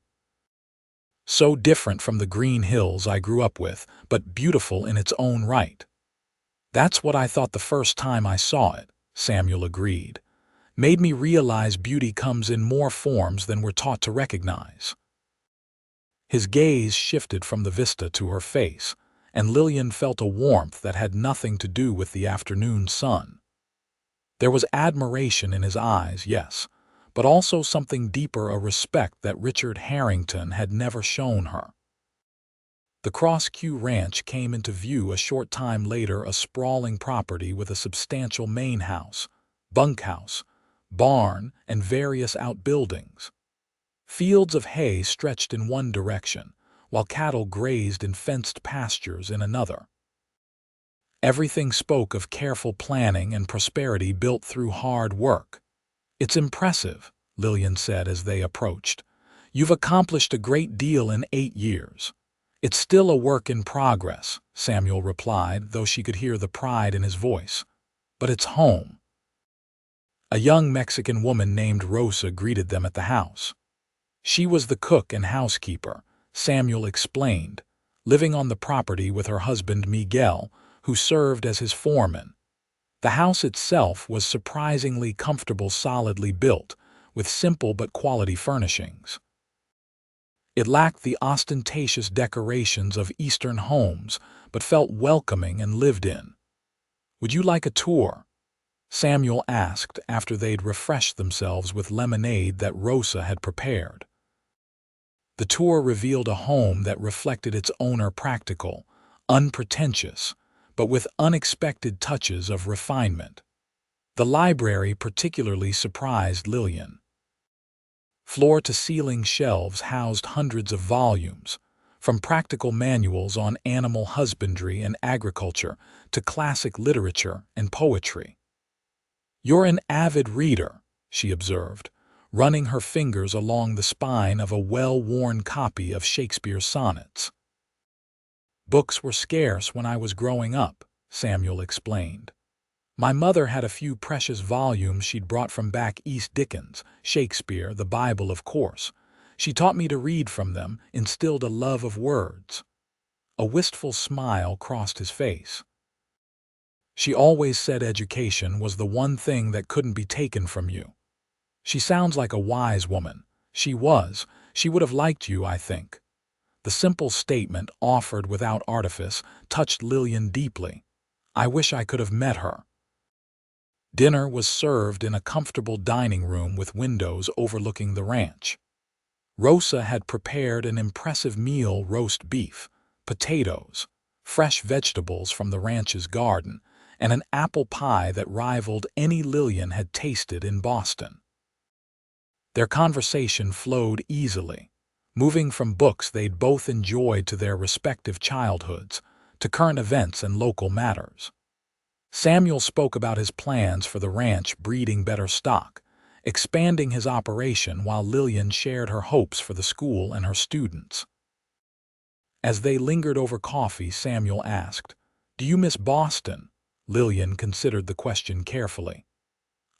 "So different from the green hills I grew up with, but beautiful in its own right." "That's what I thought the first time I saw it," Samuel agreed. "Made me realize beauty comes in more forms than we're taught to recognize." His gaze shifted from the vista to her face, and Lillian felt a warmth that had nothing to do with the afternoon sun. There was admiration in his eyes, yes, but also something deeper, a respect that Richard Harrington had never shown her. The Cross Q Ranch came into view a short time later, a sprawling property with a substantial main house, bunkhouse, barn, and various outbuildings. Fields of hay stretched in one direction, while cattle grazed in fenced pastures in another. Everything spoke of careful planning and prosperity built through hard work. "It's impressive," Lillian said as they approached. "You've accomplished a great deal in 8 years." "It's still a work in progress," Samuel replied, though she could hear the pride in his voice. "But it's home." A young Mexican woman named Rosa greeted them at the house. She was the cook and housekeeper, Samuel explained, living on the property with her husband Miguel, who served as his foreman. The house itself was surprisingly comfortable, solidly built, with simple but quality furnishings. It lacked the ostentatious decorations of Eastern homes, but felt welcoming and lived in. "Would you like a tour?" Samuel asked after they'd refreshed themselves with lemonade that Rosa had prepared. The tour revealed a home that reflected its owner, practical, unpretentious, but with unexpected touches of refinement. The library particularly surprised Lillian. Floor-to-ceiling shelves housed hundreds of volumes, from practical manuals on animal husbandry and agriculture to classic literature and poetry. "You're an avid reader," she observed, running her fingers along the spine of a well-worn copy of Shakespeare's sonnets. "Books were scarce when I was growing up," Samuel explained. "My mother had a few precious volumes she'd brought from back east, Dickens, Shakespeare, the Bible, of course. She taught me to read from them, instilled a love of words." A wistful smile crossed his face. "She always said education was the one thing that couldn't be taken from you." "She sounds like a wise woman." "She was. She would have liked you, I think." The simple statement, offered without artifice, touched Lillian deeply. "I wish I could have met her." Dinner was served in a comfortable dining room with windows overlooking the ranch. Rosa had prepared an impressive meal: roast beef, potatoes, fresh vegetables from the ranch's garden, and an apple pie that rivaled any Lillian had tasted in Boston. Their conversation flowed easily, moving from books they'd both enjoyed to their respective childhoods, to current events and local matters. Samuel spoke about his plans for the ranch, breeding better stock, expanding his operation, while Lillian shared her hopes for the school and her students. As they lingered over coffee, Samuel asked, "Do you miss Boston?" Lillian considered the question carefully.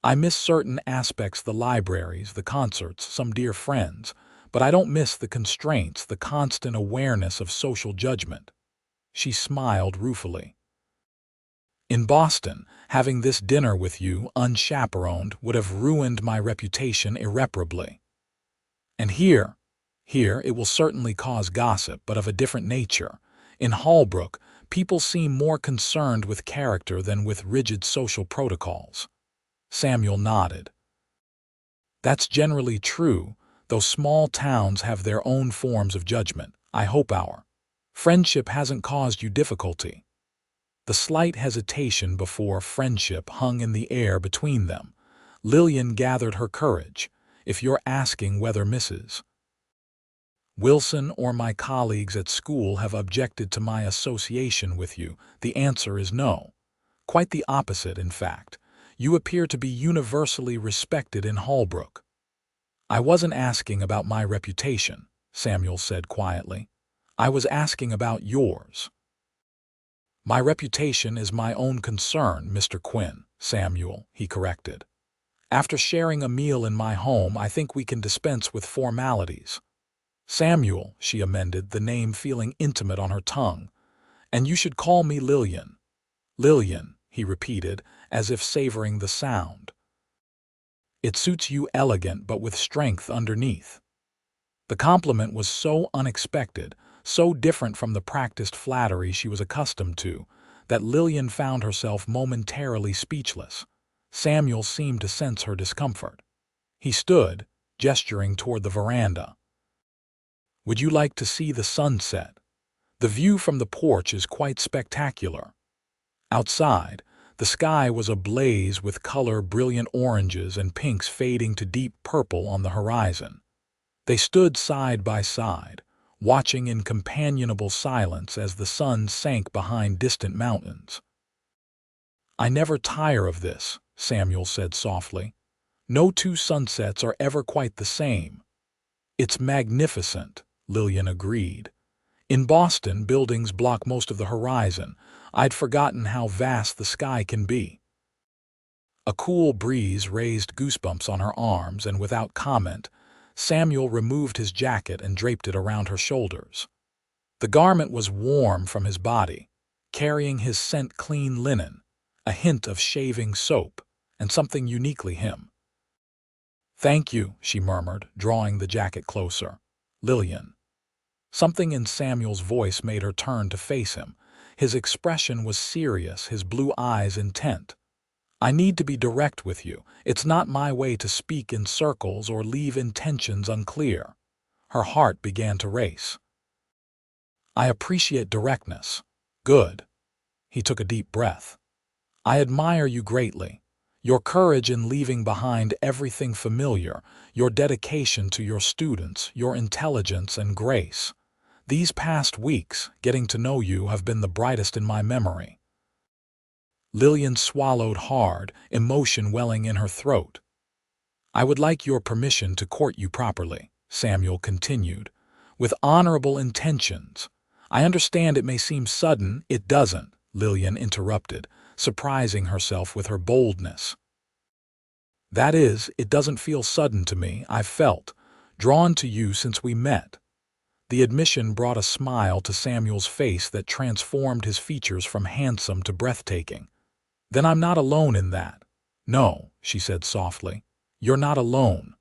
"I miss certain aspects: the libraries, the concerts, some dear friends, but I don't miss the constraints, the constant awareness of social judgment." She smiled ruefully. "In Boston, having this dinner with you, unchaperoned, would have ruined my reputation irreparably. And here it will certainly cause gossip, but of a different nature. In Holbrook, people seem more concerned with character than with rigid social protocols." Samuel nodded. "That's generally true, though small towns have their own forms of judgment. I hope our friendship hasn't caused you difficulty." The slight hesitation before friendship hung in the air between them. Lillian gathered her courage. "If you're asking whether Mrs. Wilson or my colleagues at school have objected to my association with you, the answer is no. Quite the opposite, in fact. You appear to be universally respected in Holbrook." "I wasn't asking about my reputation," Samuel said quietly. "I was asking about yours." "My reputation is my own concern, Mr. Quinn." "Samuel," he corrected. "After sharing a meal in my home, I think we can dispense with formalities." "Samuel," she amended, the name feeling intimate on her tongue. "And you should call me Lillian." "Lillian," he repeated, as if savoring the sound. "It suits you, elegant but with strength underneath." The compliment was so unexpected, so different from the practiced flattery she was accustomed to, that Lillian found herself momentarily speechless. Samuel seemed to sense her discomfort. He stood, gesturing toward the veranda. "Would you like to see the sunset? The view from the porch is quite spectacular." Outside, the sky was ablaze with color: brilliant oranges and pinks fading to deep purple on the horizon. They stood side by side, watching in companionable silence as the sun sank behind distant mountains. "I never tire of this," Samuel said softly. "No two sunsets are ever quite the same." "It's magnificent," Lillian agreed. "In Boston, buildings block most of the horizon. I'd forgotten how vast the sky can be." A cool breeze raised goosebumps on her arms, and without comment, Samuel removed his jacket and draped it around her shoulders. The garment was warm from his body, carrying his scent-clean linen, a hint of shaving soap, and something uniquely him. "Thank you," she murmured, drawing the jacket closer. "Lillian." Something in Samuel's voice made her turn to face him. His expression was serious, his blue eyes intent. "I need to be direct with you. It's not my way to speak in circles or leave intentions unclear." Her heart began to race. "I appreciate directness." "Good." He took a deep breath. "I admire you greatly. Your courage in leaving behind everything familiar, your dedication to your students, your intelligence and grace. These past weeks, getting to know you, have been the brightest in my memory." Lillian swallowed hard, emotion welling in her throat. "I would like your permission to court you properly," Samuel continued, "with honorable intentions. I understand it may seem sudden." "It doesn't," Lillian interrupted, surprising herself with her boldness. "That is, it doesn't feel sudden to me. I've felt drawn to you since we met." The admission brought a smile to Samuel's face that transformed his features from handsome to breathtaking. "Then I'm not alone in that." "No," she said softly, "you're not alone."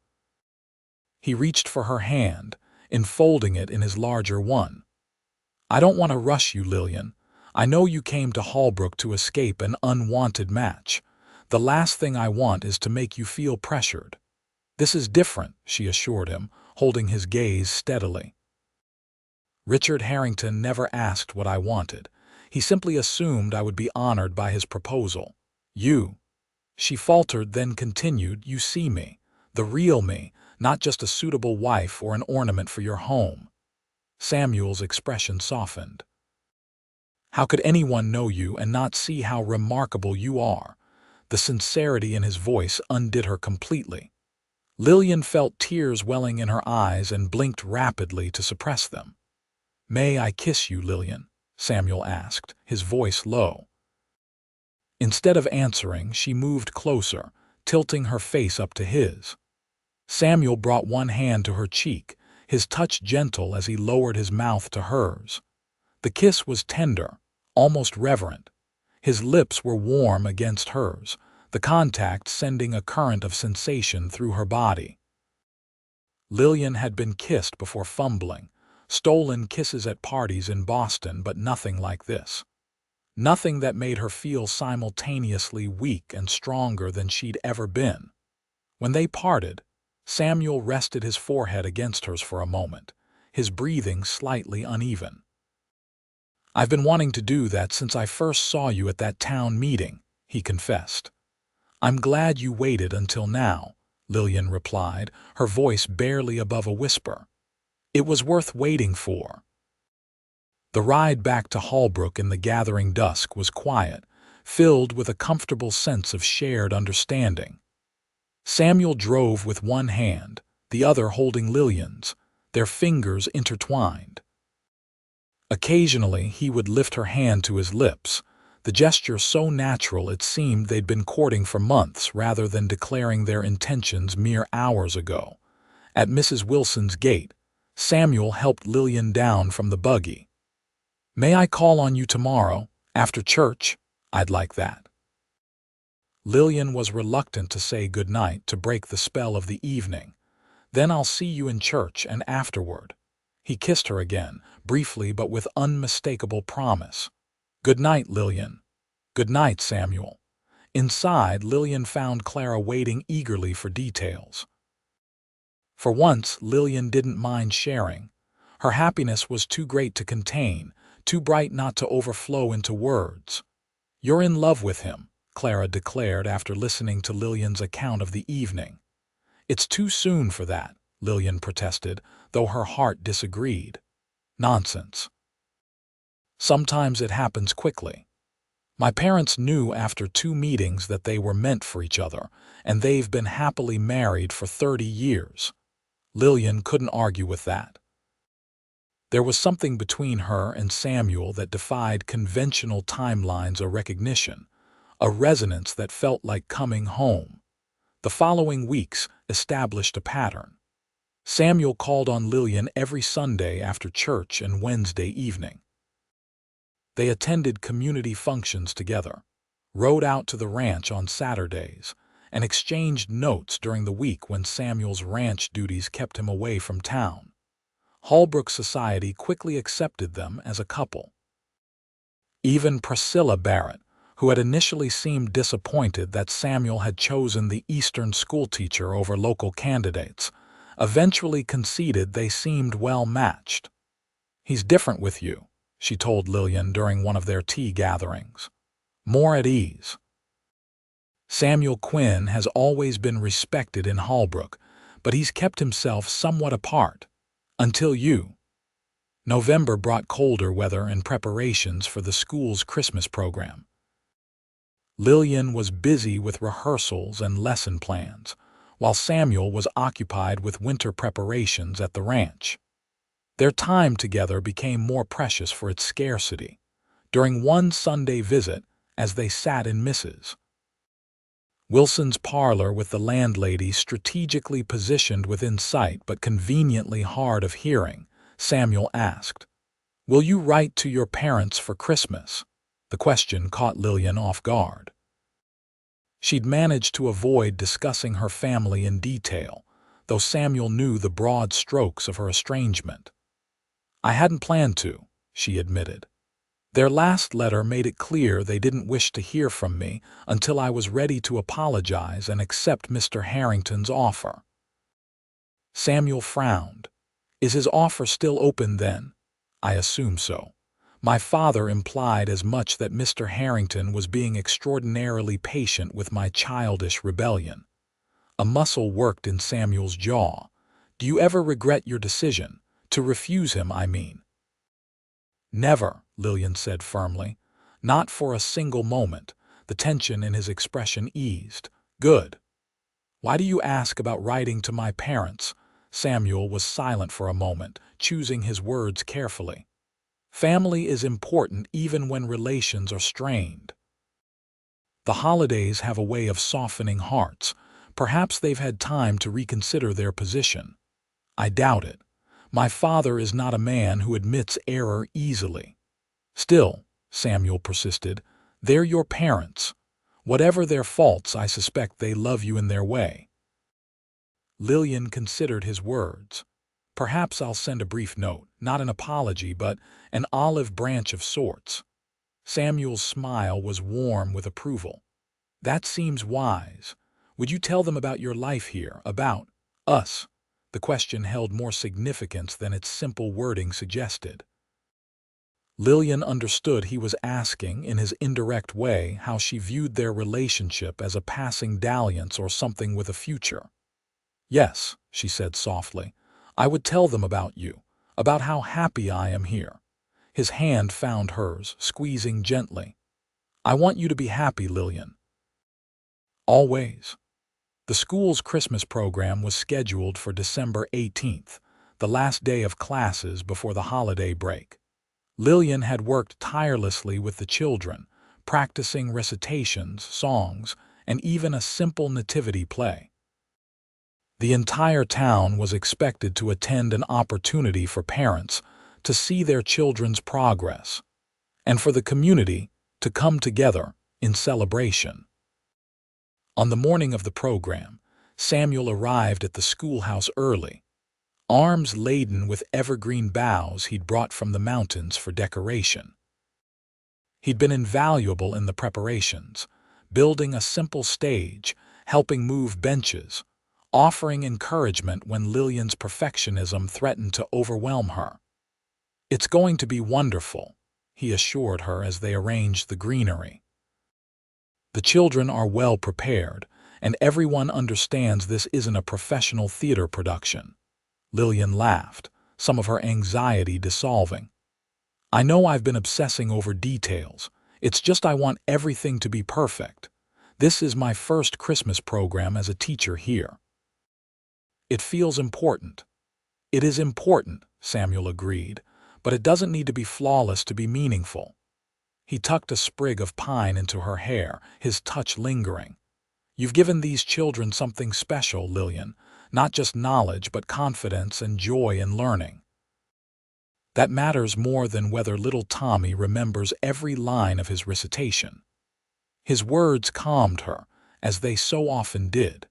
He reached for her hand, enfolding it in his larger one. "I don't want to rush you, Lillian. I know you came to Holbrook to escape an unwanted match. The last thing I want is to make you feel pressured." "This is different," she assured him, holding his gaze steadily. "Richard Harrington never asked what I wanted. He simply assumed I would be honored by his proposal. You," she faltered, then continued, "you see me, the real me, not just a suitable wife or an ornament for your home." Samuel's expression softened. "How could anyone know you and not see how remarkable you are?" The sincerity in his voice undid her completely. Lillian felt tears welling in her eyes and blinked rapidly to suppress them. "May I kiss you, Lillian?" Samuel asked, his voice low. Instead of answering, she moved closer, tilting her face up to his. Samuel brought one hand to her cheek, his touch gentle as he lowered his mouth to hers. The kiss was tender, almost reverent. His lips were warm against hers, the contact sending a current of sensation through her body. Lillian had been kissed before, fumbling, stolen kisses at parties in Boston, but nothing like this. Nothing that made her feel simultaneously weak and stronger than she'd ever been. When they parted, Samuel rested his forehead against hers for a moment, his breathing slightly uneven. "I've been wanting to do that since I first saw you at that town meeting," he confessed. "I'm glad you waited until now," Lillian replied, her voice barely above a whisper. "It was worth waiting for." The ride back to Holbrook in the gathering dusk was quiet, filled with a comfortable sense of shared understanding. Samuel drove with one hand, the other holding Lillian's, their fingers intertwined. Occasionally he would lift her hand to his lips, the gesture so natural it seemed they'd been courting for months rather than declaring their intentions mere hours ago. At Mrs. Wilson's gate, Samuel helped Lillian down from the buggy. "May I call on you tomorrow, after church? I'd like that." Lillian was reluctant to say goodnight to break the spell of the evening. "Then I'll see you in church and afterward." He kissed her again, briefly but with unmistakable promise. "Good night, Lillian." "Good night, Samuel." Inside, Lillian found Clara waiting eagerly for details. For once, Lillian didn't mind sharing. Her happiness was too great to contain, too bright not to overflow into words. "You're in love with him," Clara declared after listening to Lillian's account of the evening. "It's too soon for that," Lillian protested, though her heart disagreed. "Nonsense. Sometimes it happens quickly. My parents knew after 2 meetings that they were meant for each other, and they've been happily married for 30 years. Lillian couldn't argue with that. There was something between her and Samuel that defied conventional timelines or recognition, a resonance that felt like coming home. The following weeks established a pattern. Samuel called on Lillian every Sunday after church and Wednesday evening. They attended community functions together, rode out to the ranch on Saturdays, and exchanged notes during the week when Samuel's ranch duties kept him away from town. Holbrook society quickly accepted them as a couple. Even Priscilla Barrett, who had initially seemed disappointed that Samuel had chosen the Eastern schoolteacher over local candidates, eventually conceded they seemed well matched. "He's different with you," she told Lillian during one of their tea gatherings. "More at ease." Samuel Quinn has always been respected in Holbrook, but he's kept himself somewhat apart. Until you. November brought colder weather and preparations for the school's Christmas program. Lillian was busy with rehearsals and lesson plans, while Samuel was occupied with winter preparations at the ranch. Their time together became more precious for its scarcity. During one Sunday visit, as they sat in Mrs. Wilson's parlor with the landlady strategically positioned within sight but conveniently hard of hearing, Samuel asked, "Will you write to your parents for Christmas?" The question caught Lillian off guard. She'd managed to avoid discussing her family in detail, though Samuel knew the broad strokes of her estrangement. "I hadn't planned to," she admitted. "Their last letter made it clear they didn't wish to hear from me until I was ready to apologize and accept Mr. Harrington's offer." Samuel frowned. "Is his offer still open then?" "I assume so. My father implied as much, that Mr. Harrington was being extraordinarily patient with my childish rebellion." A muscle worked in Samuel's jaw. "Do you ever regret your decision? To refuse him, I mean." "Never," Lillian said firmly. "Not for a single moment." The tension in his expression eased. "Good. Why do you ask about writing to my parents?" Samuel was silent for a moment, choosing his words carefully. "Family is important even when relations are strained. The holidays have a way of softening hearts. Perhaps they've had time to reconsider their position." "I doubt it. My father is not a man who admits error easily." "Still," Samuel persisted, "they're your parents. Whatever their faults, I suspect they love you in their way." Lillian considered his words. "Perhaps I'll send a brief note, not an apology, but an olive branch of sorts." Samuel's smile was warm with approval. "That seems wise. Would you tell them about your life here, about us?" The question held more significance than its simple wording suggested. Lillian understood he was asking, in his indirect way, how she viewed their relationship as a passing dalliance or something with a future. "Yes," she said softly, "I would tell them about you, about how happy I am here." His hand found hers, squeezing gently. "I want you to be happy, Lillian. Always." The school's Christmas program was scheduled for December 18th, the last day of classes before the holiday break. Lillian had worked tirelessly with the children, practicing recitations, songs, and even a simple nativity play. The entire town was expected to attend, an opportunity for parents to see their children's progress, and for the community to come together in celebration. On the morning of the program, Samuel arrived at the schoolhouse early, arms laden with evergreen boughs he'd brought from the mountains for decoration. He'd been invaluable in the preparations, building a simple stage, helping move benches, offering encouragement when Lillian's perfectionism threatened to overwhelm her. "It's going to be wonderful," he assured her as they arranged the greenery. "The children are well prepared, and everyone understands this isn't a professional theater production." Lillian laughed, some of her anxiety dissolving. "I know I've been obsessing over details. It's just I want everything to be perfect. This is my first Christmas program as a teacher here. It feels important." "It is important," Samuel agreed, "but it doesn't need to be flawless to be meaningful." He tucked a sprig of pine into her hair, his touch lingering. "You've given these children something special, Lillian. Not just knowledge, but confidence and joy in learning. That matters more than whether little Tommy remembers every line of his recitation." His words calmed her, as they so often did.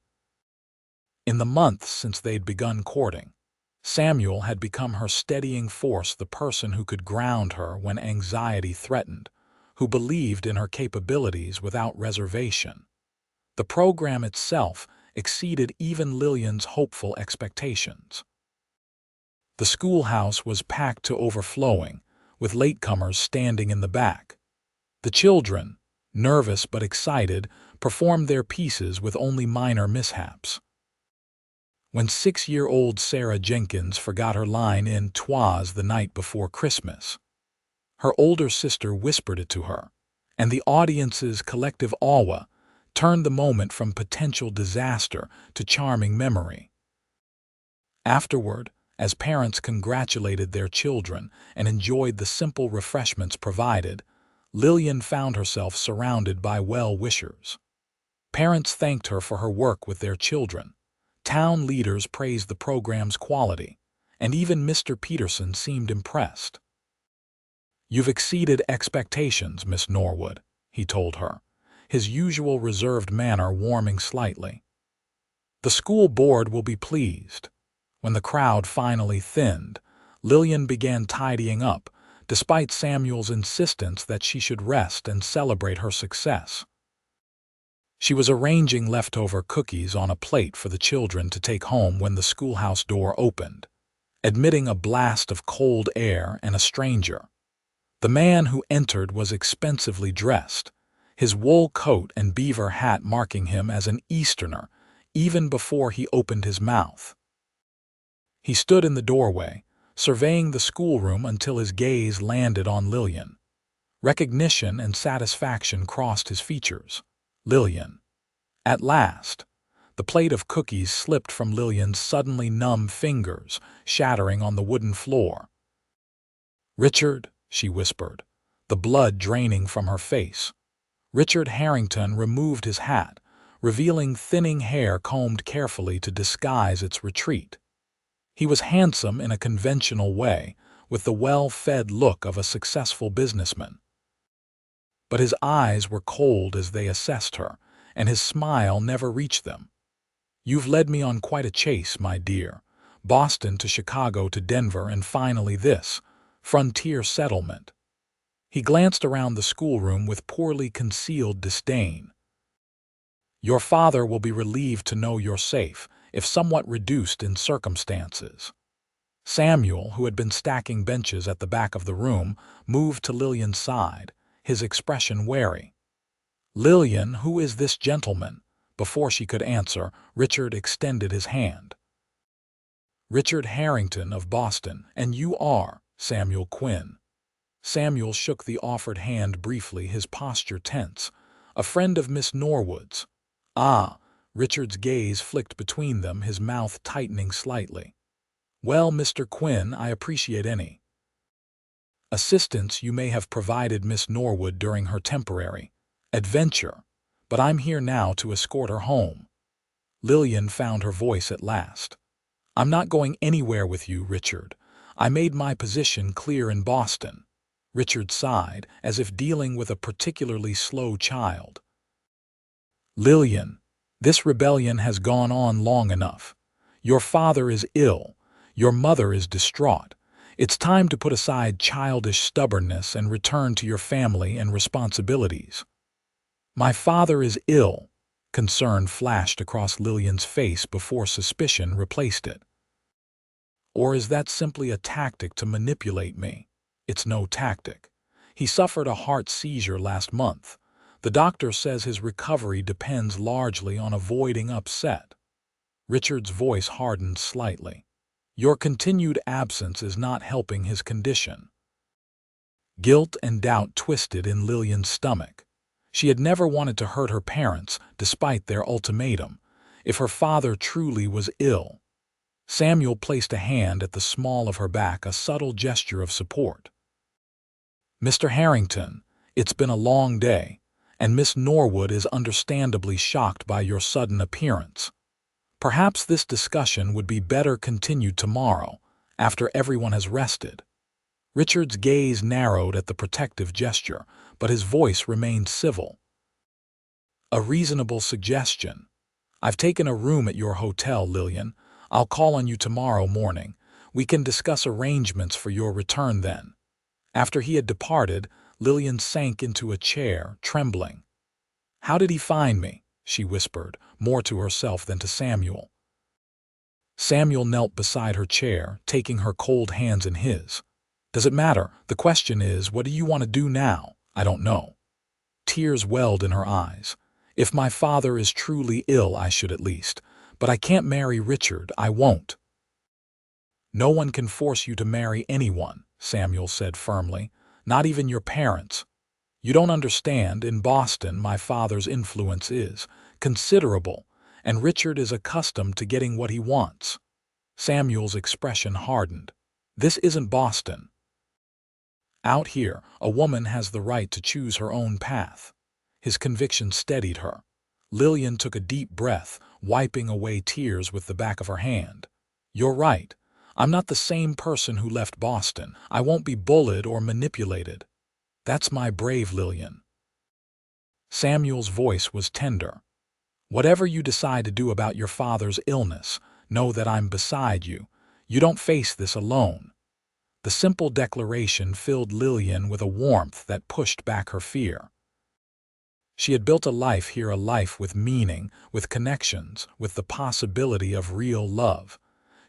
In the months since they'd begun courting, Samuel had become her steadying force, the person who could ground her when anxiety threatened, who believed in her capabilities without reservation. The program itself exceeded even Lillian's hopeful expectations. The schoolhouse was packed to overflowing, with latecomers standing in the back. The children, nervous but excited, performed their pieces with only minor mishaps. When 6-year-old Sarah Jenkins forgot her line in "'Twas the Night Before Christmas," her older sister whispered it to her, and the audience's collective awe turned the moment from potential disaster to charming memory. Afterward, as parents congratulated their children and enjoyed the simple refreshments provided, Lillian found herself surrounded by well-wishers. Parents thanked her for her work with their children. Town leaders praised the program's quality, and even Mr. Peterson seemed impressed. "You've exceeded expectations, Miss Norwood," he told her, his usual reserved manner warming slightly. "The school board will be pleased." When the crowd finally thinned, Lillian began tidying up, despite Samuel's insistence that she should rest and celebrate her success. She was arranging leftover cookies on a plate for the children to take home when the schoolhouse door opened, admitting a blast of cold air and a stranger. The man who entered was expensively dressed, his wool coat and beaver hat marking him as an Easterner even before he opened his mouth. He stood in the doorway, surveying the schoolroom until his gaze landed on Lillian. Recognition and satisfaction crossed his features. Lillian. At last, the plate of cookies slipped from Lillian's suddenly numb fingers, shattering on the wooden floor. "Richard," she whispered, the blood draining from her face. Richard Harrington removed his hat, revealing thinning hair combed carefully to disguise its retreat. He was handsome in a conventional way, with the well-fed look of a successful businessman. But his eyes were cold as they assessed her, and his smile never reached them. "You've led me on quite a chase, my dear. Boston to Chicago to Denver and finally this frontier settlement." He glanced around the schoolroom with poorly concealed disdain. "Your father will be relieved to know you're safe, if somewhat reduced in circumstances." Samuel, who had been stacking benches at the back of the room, moved to Lillian's side, his expression wary. "Lillian, who is this gentleman?" Before she could answer, Richard extended his hand. "Richard Harrington of Boston, and you are Samuel Quinn." Samuel shook the offered hand briefly, his posture tense. "A friend of Miss Norwood's." "Ah." Richard's gaze flicked between them, his mouth tightening slightly. "Well, Mr. Quinn, I appreciate any assistance you may have provided Miss Norwood during her temporary adventure, but I'm here now to escort her home." Lillian found her voice at last. "I'm not going anywhere with you, Richard. I made my position clear in Boston." Richard sighed, as if dealing with a particularly slow child. "Lillian, this rebellion has gone on long enough. Your father is ill. Your mother is distraught. It's time to put aside childish stubbornness and return to your family and responsibilities." "My father is ill." Concern flashed across Lillian's face before suspicion replaced it. "Or is that simply a tactic to manipulate me?" "It's no tactic. He suffered a heart seizure last month. The doctor says his recovery depends largely on avoiding upset." Richard's voice hardened slightly. "Your continued absence is not helping his condition." Guilt and doubt twisted in Lillian's stomach. She had never wanted to hurt her parents, despite their ultimatum. If her father truly was ill. Samuel placed a hand at the small of her back, a subtle gesture of support. "Mr. Harrington, It's been a long day, and Miss Norwood is understandably shocked by your sudden appearance. Perhaps this discussion would be better continued tomorrow, after everyone has rested." Richard's gaze narrowed at the protective gesture, but his voice remained civil. "A reasonable suggestion. I've taken a room at your hotel, Lillian. I'll call on you tomorrow morning. We can discuss arrangements for your return then." After he had departed, Lillian sank into a chair, trembling. "How did he find me?" she whispered, more to herself than to Samuel. Samuel knelt beside her chair, taking her cold hands in his. "Does it matter? The question is, what do you want to do now?" "I don't know." Tears welled in her eyes. "If my father is truly ill, I should at least. But I can't marry Richard, I won't." "No one can force you to marry anyone," Samuel said firmly. "Not even your parents. You don't understand, in Boston my father's influence is considerable, and Richard is accustomed to getting what he wants." Samuel's expression hardened. "This isn't Boston. Out here, a woman has the right to choose her own path." His conviction steadied her. Lillian took a deep breath, wiping away tears with the back of her hand. "You're right. I'm not the same person who left Boston. I won't be bullied or manipulated. That's my brave Lillian." Samuel's voice was tender. "Whatever you decide to do about your father's illness, know that I'm beside you. You don't face this alone." The simple declaration filled Lillian with a warmth that pushed back her fear. She had built a life here, a life with meaning, with connections, with the possibility of real love.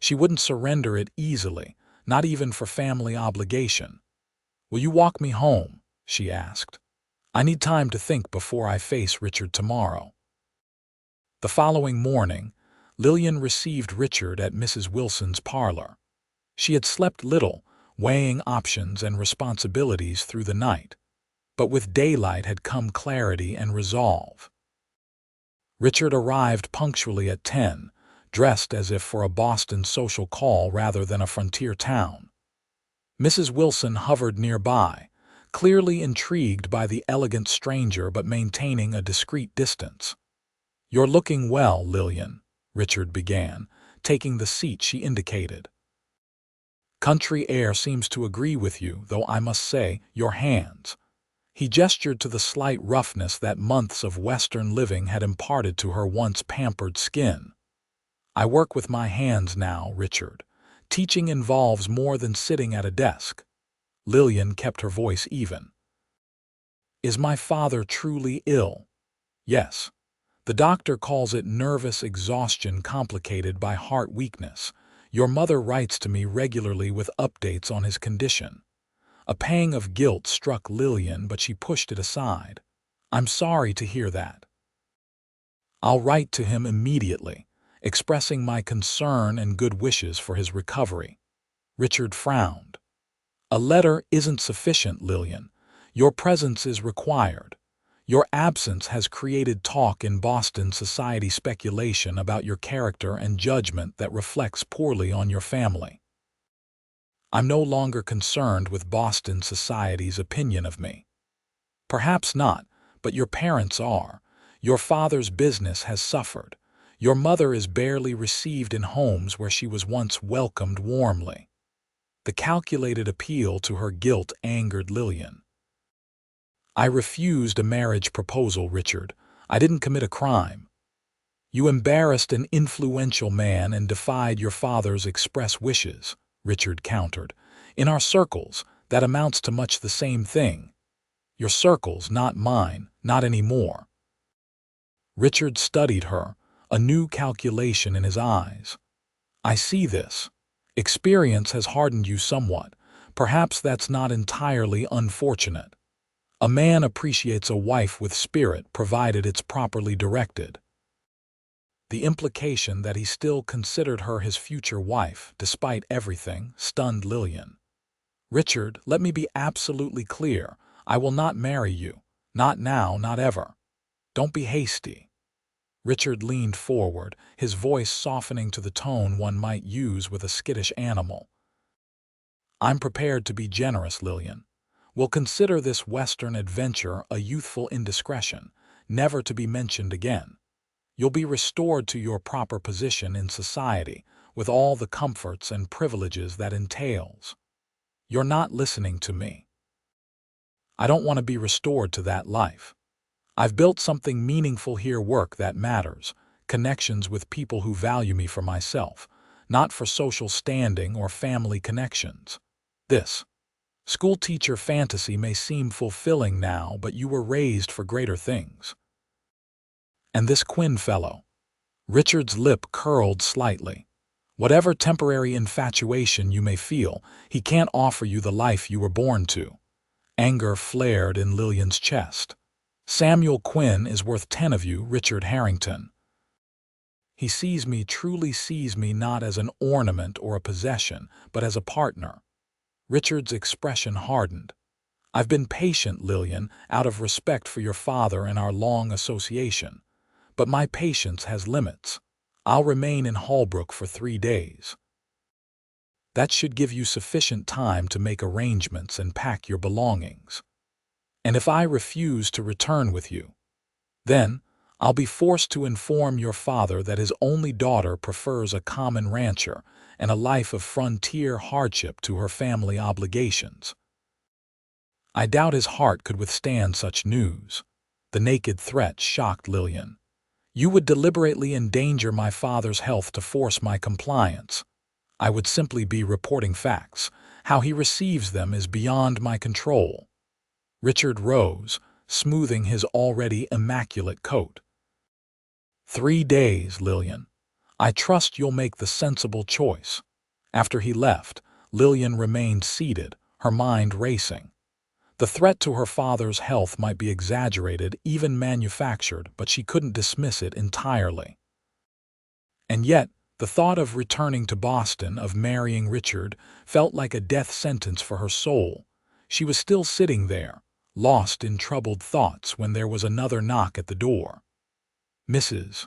She wouldn't surrender it easily, not even for family obligation. "Will you walk me home?" she asked. "I need time to think before I face Richard tomorrow." The following morning, Lillian received Richard at Mrs. Wilson's parlor. She had slept little, weighing options and responsibilities through the night. But with daylight had come clarity and resolve. Richard arrived punctually at 10, dressed as if for a Boston social call rather than a frontier town. Mrs. Wilson hovered nearby, clearly intrigued by the elegant stranger but maintaining a discreet distance. "You're looking well, Lillian," Richard began, taking the seat she indicated. "Country air seems to agree with you, though I must say, your hands." He gestured to the slight roughness that months of Western living had imparted to her once pampered skin. "I work with my hands now, Richard. Teaching involves more than sitting at a desk." Lillian kept her voice even. "Is my father truly ill?" "Yes. The doctor calls it nervous exhaustion complicated by heart weakness. Your mother writes to me regularly with updates on his condition." A pang of guilt struck Lillian, but she pushed it aside. "I'm sorry to hear that. I'll write to him immediately, expressing my concern and good wishes for his recovery." Richard frowned. "A letter isn't sufficient, Lillian. Your presence is required. Your absence has created talk in Boston society, speculation about your character and judgment that reflects poorly on your family. I'm no longer concerned with Boston society's opinion of me." "Perhaps not, but your parents are. Your father's business has suffered. Your mother is barely received in homes where she was once welcomed warmly." The calculated appeal to her guilt angered Lillian. "I refused a marriage proposal, Richard. I didn't commit a crime." "You embarrassed an influential man and defied your father's express wishes," Richard countered. "In our circles, that amounts to much the same thing." "Your circles, not mine, not anymore." Richard studied her, a new calculation in his eyes. "I see this. Experience has hardened you somewhat. Perhaps that's not entirely unfortunate. A man appreciates a wife with spirit, provided it's properly directed." The implication that he still considered her his future wife, despite everything, stunned Lillian. "Richard, let me be absolutely clear. I will not marry you. Not now, not ever. Don't be hasty." Richard leaned forward, his voice softening to the tone one might use with a skittish animal. "I'm prepared to be generous, Lillian. We'll consider this Western adventure a youthful indiscretion, never to be mentioned again. You'll be restored to your proper position in society, with all the comforts and privileges that entails. You're not listening to me. I don't want to be restored to that life. I've built something meaningful here, work that matters, connections with people who value me for myself, not for social standing or family connections. This schoolteacher fantasy may seem fulfilling now, but you were raised for greater things. And this Quinn fellow. Richard's lip curled slightly. Whatever temporary infatuation you may feel, he can't offer you the life you were born to. Anger flared in Lillian's chest. Samuel Quinn is worth 10 of you, Richard Harrington. He sees me, truly sees me, not as an ornament or a possession, but as a partner. Richard's expression hardened. I've been patient, Lillian, out of respect for your father and our long association. But my patience has limits. I'll remain in Holbrook for 3 days. That should give you sufficient time to make arrangements and pack your belongings. And if I refuse to return with you, then I'll be forced to inform your father that his only daughter prefers a common rancher and a life of frontier hardship to her family obligations. I doubt his heart could withstand such news. The naked threat shocked Lillian. You would deliberately endanger my father's health to force my compliance. I would simply be reporting facts. How he receives them is beyond my control. Richard rose, smoothing his already immaculate coat. 3 days, Lillian. I trust you'll make the sensible choice. After he left, Lillian remained seated, her mind racing. The threat to her father's health might be exaggerated, even manufactured, but she couldn't dismiss it entirely. And yet, the thought of returning to Boston, of marrying Richard, felt like a death sentence for her soul. She was still sitting there, lost in troubled thoughts, when there was another knock at the door. Mrs.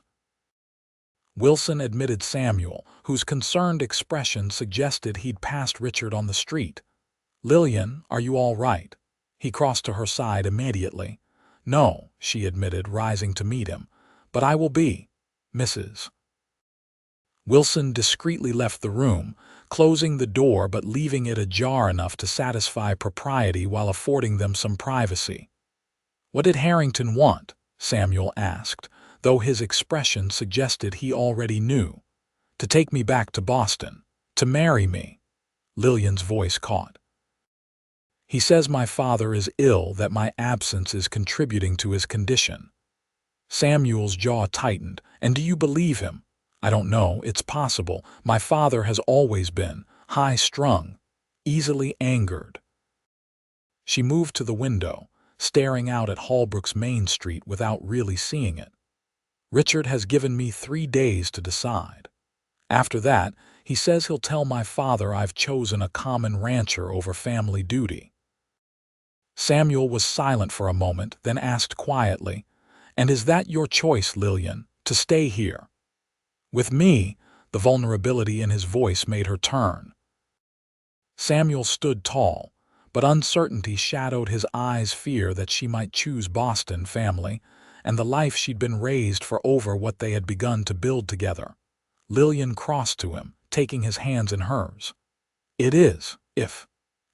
Wilson admitted Samuel, whose concerned expression suggested he'd passed Richard on the street. Lillian, are you all right? He crossed to her side immediately. No, she admitted, rising to meet him. But I will be. Mrs. Wilson discreetly left the room, closing the door but leaving it ajar enough to satisfy propriety while affording them some privacy. What did Harrington want? Samuel asked, though his expression suggested he already knew. To take me back to Boston. To marry me. Lillian's voice caught. He says my father is ill, that my absence is contributing to his condition. Samuel's jaw tightened. And do you believe him? I don't know, it's possible. My father has always been high-strung, easily angered. She moved to the window, staring out at Holbrook's Main Street without really seeing it. Richard has given me 3 days to decide. After that, he says he'll tell my father I've chosen a common rancher over family duty. Samuel was silent for a moment, then asked quietly, "And is that your choice, Lillian, to stay here?" With me, the vulnerability in his voice made her turn. Samuel stood tall, but uncertainty shadowed his eyes, fear that she might choose Boston family and the life she'd been raised for over what they had begun to build together. Lillian crossed to him, taking his hands in hers. It is, if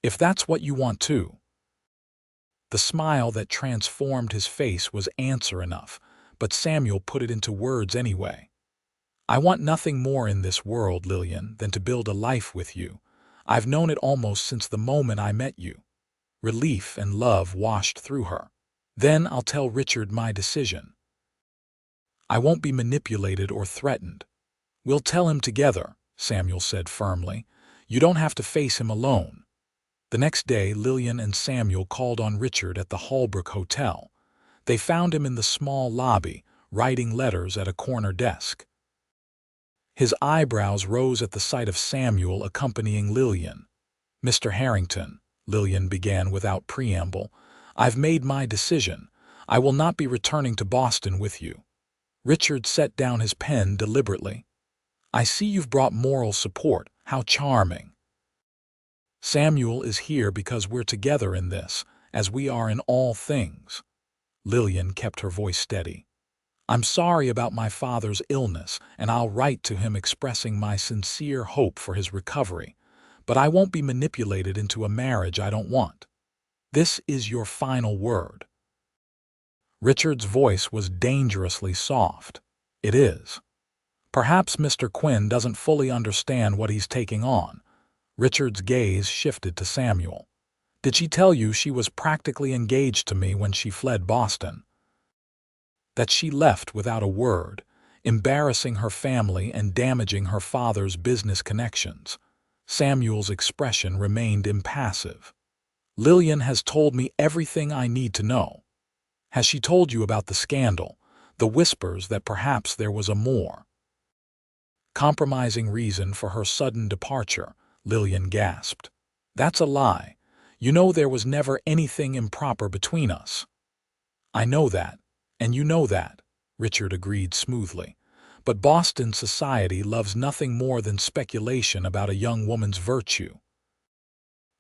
that's what you want too. The smile that transformed his face was answer enough, but Samuel put it into words anyway. I want nothing more in this world, Lillian, than to build a life with you. I've known it almost since the moment I met you. Relief and love washed through her. Then I'll tell Richard my decision. I won't be manipulated or threatened. We'll tell him together, Samuel said firmly. You don't have to face him alone. The next day, Lillian and Samuel called on Richard at the Holbrook Hotel. They found him in the small lobby, writing letters at a corner desk. His eyebrows rose at the sight of Samuel accompanying Lillian. "Mr. Harrington," Lillian began without preamble, "I've made my decision. I will not be returning to Boston with you." Richard set down his pen deliberately. "I see you've brought moral support. How charming." Samuel is here because we're together in this, as we are in all things. Lillian kept her voice steady. I'm sorry about my father's illness, and I'll write to him expressing my sincere hope for his recovery, but I won't be manipulated into a marriage I don't want. This is your final word. Richard's voice was dangerously soft. It is. Perhaps Mr. Quinn doesn't fully understand what he's taking on. Richard's gaze shifted to Samuel. Did she tell you she was practically engaged to me when she fled Boston? That she left without a word, embarrassing her family and damaging her father's business connections. Samuel's expression remained impassive. Lillian has told me everything I need to know. Has she told you about the scandal, the whispers that perhaps there was a more compromising reason for her sudden departure? Lillian gasped. That's a lie. You know there was never anything improper between us. I know that, and you know that, Richard agreed smoothly. But Boston society loves nothing more than speculation about a young woman's virtue,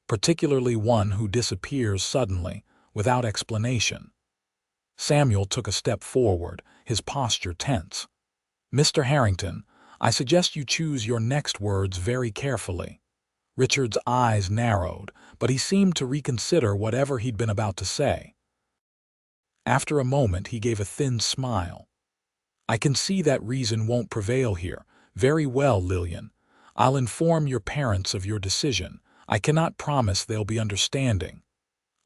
particularly one who disappears suddenly, without explanation. Samuel took a step forward, his posture tense. Mr. Harrington, I suggest you choose your next words very carefully. Richard's eyes narrowed, but he seemed to reconsider whatever he'd been about to say. After a moment, he gave a thin smile. I can see that reason won't prevail here. Very well, Lillian. I'll inform your parents of your decision. I cannot promise they'll be understanding.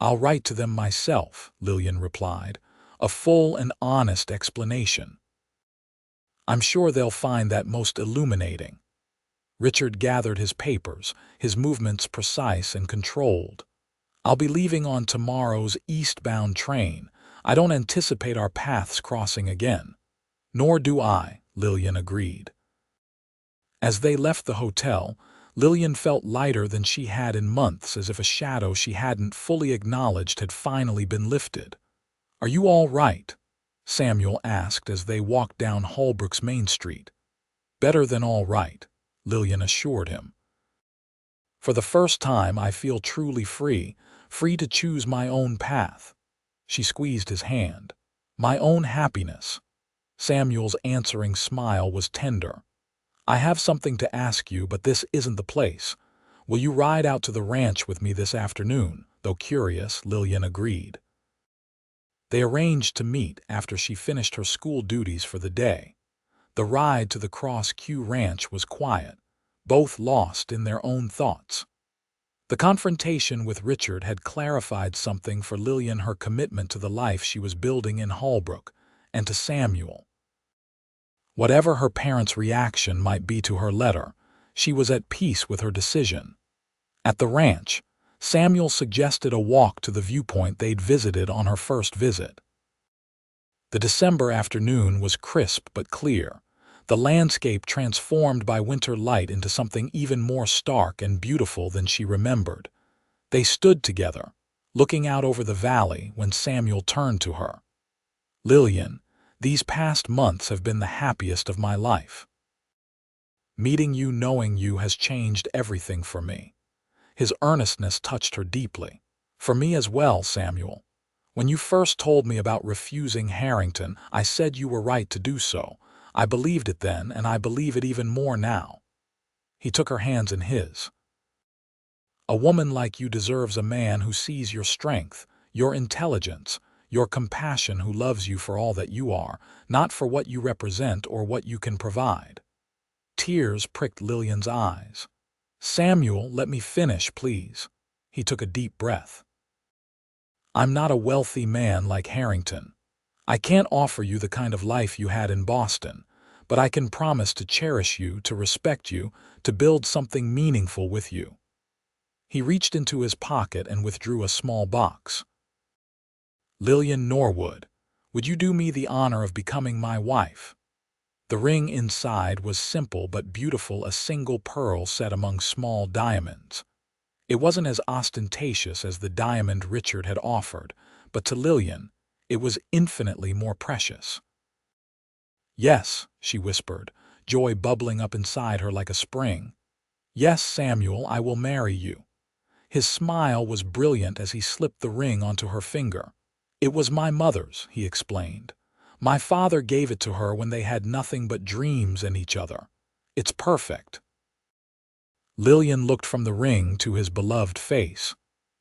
I'll write to them myself, Lillian replied. A full and honest explanation. I'm sure they'll find that most illuminating. Richard gathered his papers, his movements precise and controlled. I'll be leaving on tomorrow's eastbound train. I don't anticipate our paths crossing again. Nor do I, Lillian agreed. As they left the hotel, Lillian felt lighter than she had in months, as if a shadow she hadn't fully acknowledged had finally been lifted. Are you all right? Samuel asked as they walked down Holbrook's Main Street. Better than all right, Lillian assured him. For the first time I feel truly free, free to choose my own path. She squeezed his hand. My own happiness. Samuel's answering smile was tender. I have something to ask you, but this isn't the place. Will you ride out to the ranch with me this afternoon? Though curious, Lillian agreed. They arranged to meet after she finished her school duties for the day. The ride to the Cross Q Ranch was quiet, both lost in their own thoughts. The confrontation with Richard had clarified something for Lillian: her commitment to the life she was building in Holbrook, and to Samuel. Whatever her parents' reaction might be to her letter, she was at peace with her decision. At the ranch, Samuel suggested a walk to the viewpoint they'd visited on her first visit. The December afternoon was crisp but clear, the landscape transformed by winter light into something even more stark and beautiful than she remembered. They stood together, looking out over the valley, when Samuel turned to her. Lillian, these past months have been the happiest of my life. Meeting you, knowing you, has changed everything for me. His earnestness touched her deeply. For me as well, Samuel. When you first told me about refusing Harrington, I said you were right to do so. I believed it then, and I believe it even more now. He took her hands in his. A woman like you deserves a man who sees your strength, your intelligence, your compassion, who loves you for all that you are, not for what you represent or what you can provide. Tears pricked Lillian's eyes. Samuel, let me finish, please. He took a deep breath. I'm not a wealthy man like Harrington. I can't offer you the kind of life you had in Boston, but I can promise to cherish you, to respect you, to build something meaningful with you. He reached into his pocket and withdrew a small box. Lillian Norwood, would you do me the honor of becoming my wife? The ring inside was simple but beautiful, a single pearl set among small diamonds. It wasn't as ostentatious as the diamond Richard had offered, but to Lillian, it was infinitely more precious. Yes, she whispered, joy bubbling up inside her like a spring. Yes, Samuel, I will marry you. His smile was brilliant as he slipped the ring onto her finger. "It was my mother's," he explained. "My father gave it to her when they had nothing but dreams in each other. It's perfect." Lillian looked from the ring to his beloved face.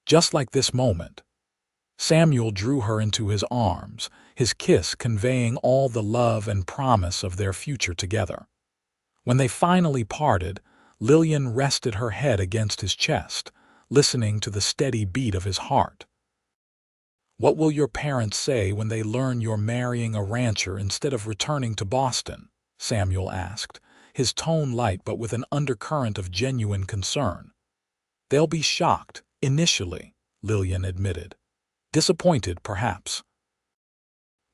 Just like this moment, Samuel drew her into his arms, his kiss conveying all the love and promise of their future together. When they finally parted, Lillian rested her head against his chest, listening to the steady beat of his heart. "What will your parents say when they learn you're marrying a rancher instead of returning to Boston?" Samuel asked, his tone light but with an undercurrent of genuine concern. "They'll be shocked, initially," Lillian admitted. "Disappointed, perhaps.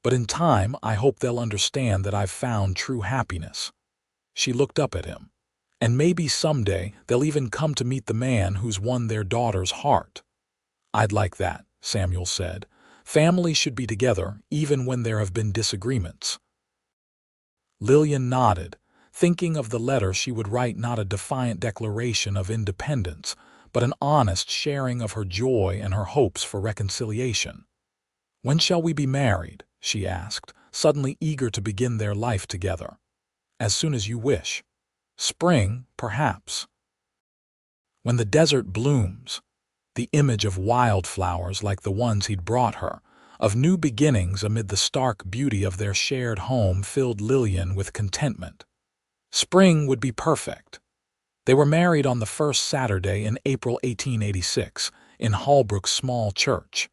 But in time, I hope they'll understand that I've found true happiness." She looked up at him. "And maybe someday they'll even come to meet the man who's won their daughter's heart." "I'd like that," Samuel said. "Families should be together, even when there have been disagreements." Lillian nodded, thinking of the letter she would write, not a defiant declaration of independence, but an honest sharing of her joy and her hopes for reconciliation. "When shall we be married?" she asked, suddenly eager to begin their life together. "As soon as you wish. Spring, perhaps. When the desert blooms." The image of wildflowers like the ones he'd brought her, of new beginnings amid the stark beauty of their shared home, filled Lillian with contentment. Spring would be perfect. They were married on the first Saturday in April 1886 in Holbrook's small church.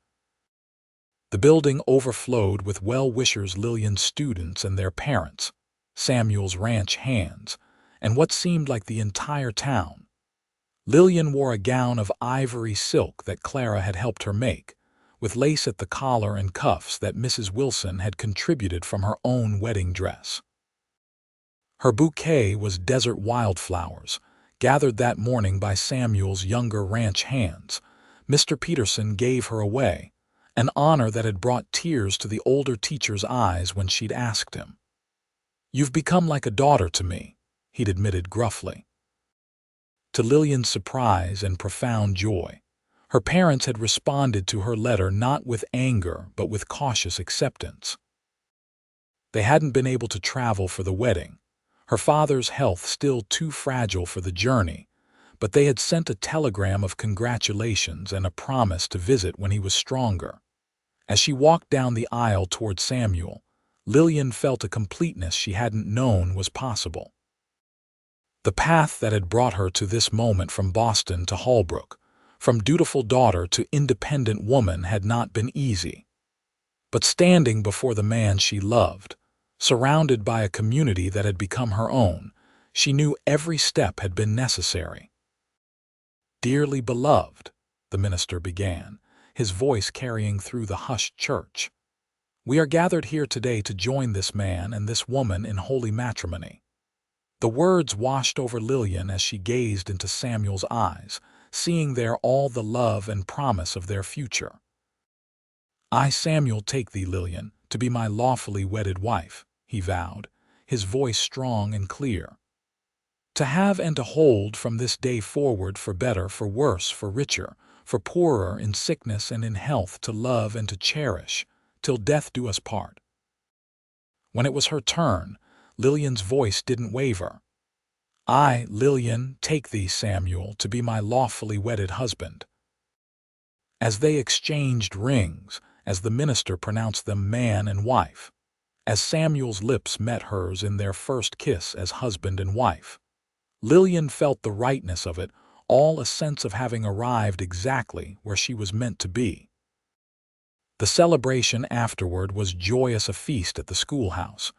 The building overflowed with well-wishers, Lillian's students and their parents, Samuel's ranch hands, and what seemed like the entire town. Lillian wore a gown of ivory silk that Clara had helped her make, with lace at the collar and cuffs that Mrs. Wilson had contributed from her own wedding dress. Her bouquet was desert wildflowers, gathered that morning by Samuel's younger ranch hands. Mr. Peterson gave her away, an honor that had brought tears to the older teacher's eyes when she'd asked him. "You've become like a daughter to me," he'd admitted gruffly. To Lillian's surprise and profound joy, her parents had responded to her letter not with anger but with cautious acceptance. They hadn't been able to travel for the wedding, her father's health still too fragile for the journey, but they had sent a telegram of congratulations and a promise to visit when he was stronger. As she walked down the aisle toward Samuel, Lillian felt a completeness she hadn't known was possible. The path that had brought her to this moment, from Boston to Holbrook, from dutiful daughter to independent woman, had not been easy. But standing before the man she loved, surrounded by a community that had become her own, she knew every step had been necessary. "Dearly beloved," the minister began, his voice carrying through the hushed church, "we are gathered here today to join this man and this woman in holy matrimony." The words washed over Lillian as she gazed into Samuel's eyes, seeing there all the love and promise of their future. "I, Samuel, take thee, Lillian, to be my lawfully wedded wife," he vowed, his voice strong and clear. "To have and to hold from this day forward, for better, for worse, for richer, for poorer, in sickness and in health, to love and to cherish, till death do us part." When it was her turn, Lillian's voice didn't waver. "I, Lillian, take thee, Samuel, to be my lawfully wedded husband." As they exchanged rings, as the minister pronounced them man and wife, as Samuel's lips met hers in their first kiss as husband and wife, Lillian felt the rightness of it all, a sense of having arrived exactly where she was meant to be. The celebration afterward was joyous, a feast at the schoolhouse,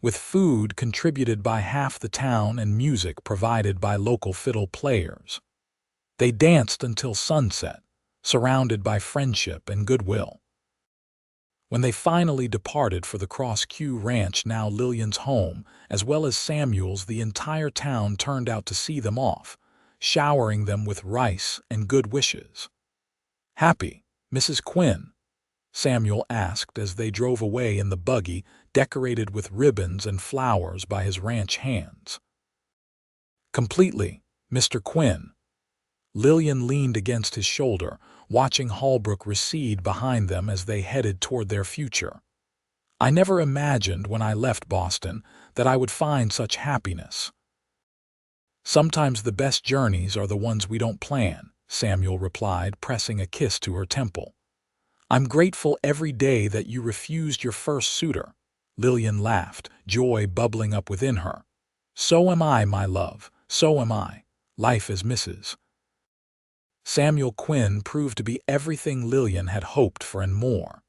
with food contributed by half the town and music provided by local fiddle players. They danced until sunset, surrounded by friendship and goodwill. When they finally departed for the Cross Q Ranch, now Lillian's home, as well as Samuel's, the entire town turned out to see them off, showering them with rice and good wishes. "Happy, Mrs. Quinn?" Samuel asked as they drove away in the buggy decorated with ribbons and flowers by his ranch hands. "Completely, Mr. Quinn." Lillian leaned against his shoulder, watching Holbrook recede behind them as they headed toward their future. "I never imagined when I left Boston that I would find such happiness." "Sometimes the best journeys are the ones we don't plan," Samuel replied, pressing a kiss to her temple. "I'm grateful every day that you refused your first suitor." Lillian laughed, joy bubbling up within her. "So am I, my love, so am I. Life is Mrs. Samuel Quinn proved to be everything Lillian had hoped for and more.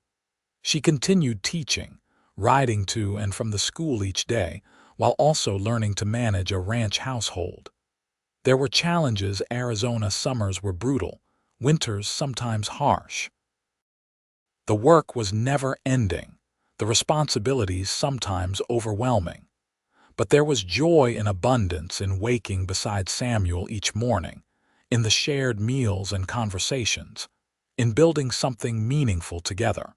She continued teaching, riding to and from the school each day, while also learning to manage a ranch household. There were challenges. Arizona summers were brutal, winters sometimes harsh. The work was never ending, the responsibilities sometimes overwhelming. But there was joy in abundance in waking beside Samuel each morning, in the shared meals and conversations, in building something meaningful together.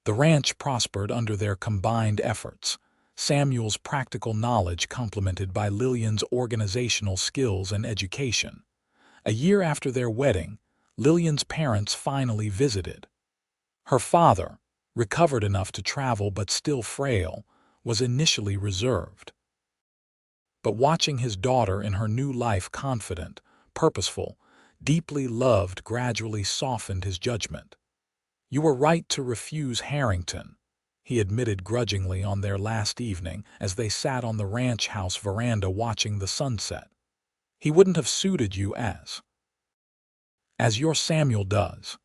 The ranch prospered under their combined efforts, Samuel's practical knowledge complemented by Lillian's organizational skills and education. A year after their wedding, Lillian's parents finally visited. Her father, recovered enough to travel but still frail, was initially reserved. But watching his daughter in her new life confident, purposeful, deeply loved gradually softened his judgment. "You were right to refuse Harrington," he admitted grudgingly on their last evening as they sat on the ranch house veranda watching the sunset. "He wouldn't have suited you as your Samuel does."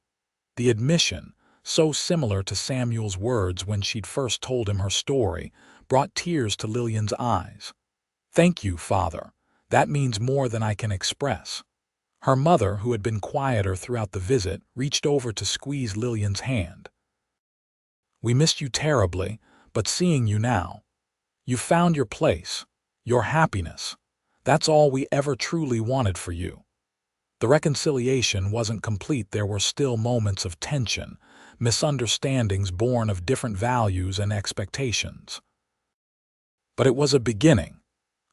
The admission, so similar to Samuel's words when she'd first told him her story, brought tears to Lillian's eyes. "Thank you, Father. That means more than I can express." Her mother, who had been quieter throughout the visit, reached over to squeeze Lillian's hand. "We missed you terribly, but seeing you now, you found your place, your happiness. That's all we ever truly wanted for you." The reconciliation wasn't complete. There were still moments of tension, misunderstandings born of different values and expectations. But it was a beginning.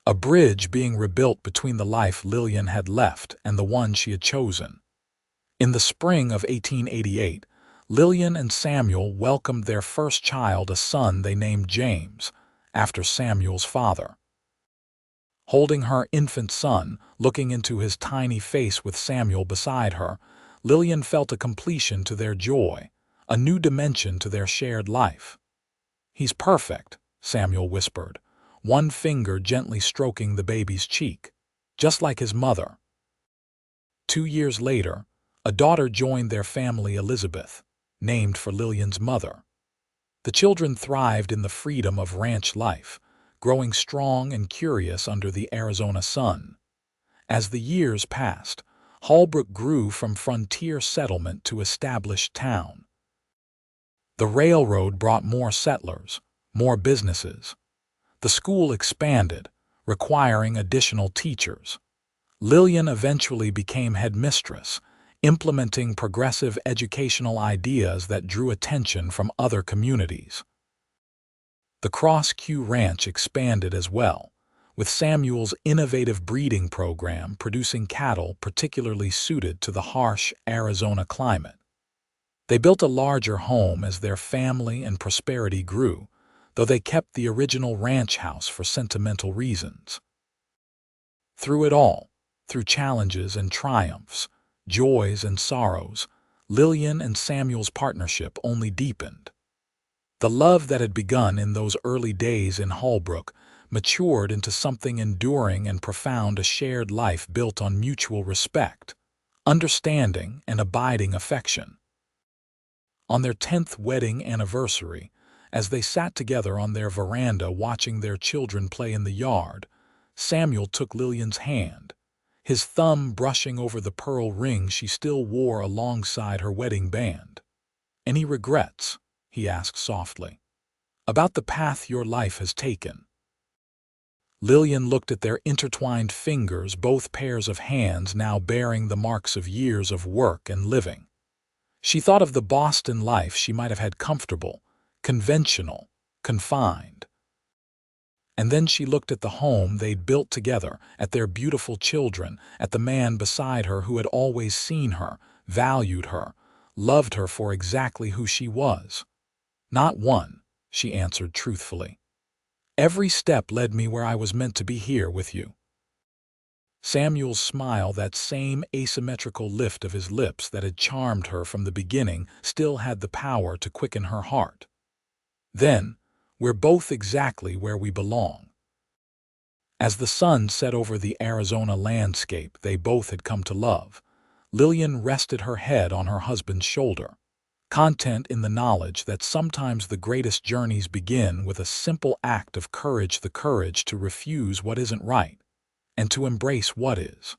A bridge being rebuilt between the life Lillian had left and the one she had chosen. In the spring of 1888, Lillian and Samuel welcomed their first child, a son they named James, after Samuel's father. Holding her infant son, looking into his tiny face with Samuel beside her, Lillian felt a completion to their joy, a new dimension to their shared life. "He's perfect," Samuel whispered, one finger gently stroking the baby's cheek, "just like his mother." 2 years later, a daughter joined their family, Elizabeth, named for Lillian's mother. The children thrived in the freedom of ranch life, growing strong and curious under the Arizona sun. As the years passed, Holbrook grew from frontier settlement to established town. The railroad brought more settlers, more businesses. The school expanded, requiring additional teachers. Lillian eventually became headmistress, implementing progressive educational ideas that drew attention from other communities. The Cross Q Ranch expanded as well, with Samuel's innovative breeding program producing cattle particularly suited to the harsh Arizona climate. They built a larger home as their family and prosperity grew, though they kept the original ranch house for sentimental reasons. Through it all, through challenges and triumphs, joys and sorrows, Lillian and Samuel's partnership only deepened. The love that had begun in those early days in Holbrook matured into something enduring and profound, a shared life built on mutual respect, understanding, and abiding affection. On their 10th wedding anniversary, as they sat together on their veranda watching their children play in the yard, Samuel took Lillian's hand, his thumb brushing over the pearl ring she still wore alongside her wedding band. "Any regrets?" he asked softly, "about the path your life has taken?" Lillian looked at their intertwined fingers, both pairs of hands now bearing the marks of years of work and living. She thought of the Boston life she might have had, comfortable, conventional, confined. And then she looked at the home they'd built together, at their beautiful children, at the man beside her who had always seen her, valued her, loved her for exactly who she was. "Not one," she answered truthfully. "Every step led me where I was meant to be, here with you." Samuel's smile, that same asymmetrical lift of his lips that had charmed her from the beginning, still had the power to quicken her heart. "Then, we're both exactly where we belong." As the sun set over the Arizona landscape they both had come to love, Lillian rested her head on her husband's shoulder, content in the knowledge that sometimes the greatest journeys begin with a simple act of courage, the courage to refuse what isn't right and to embrace what is.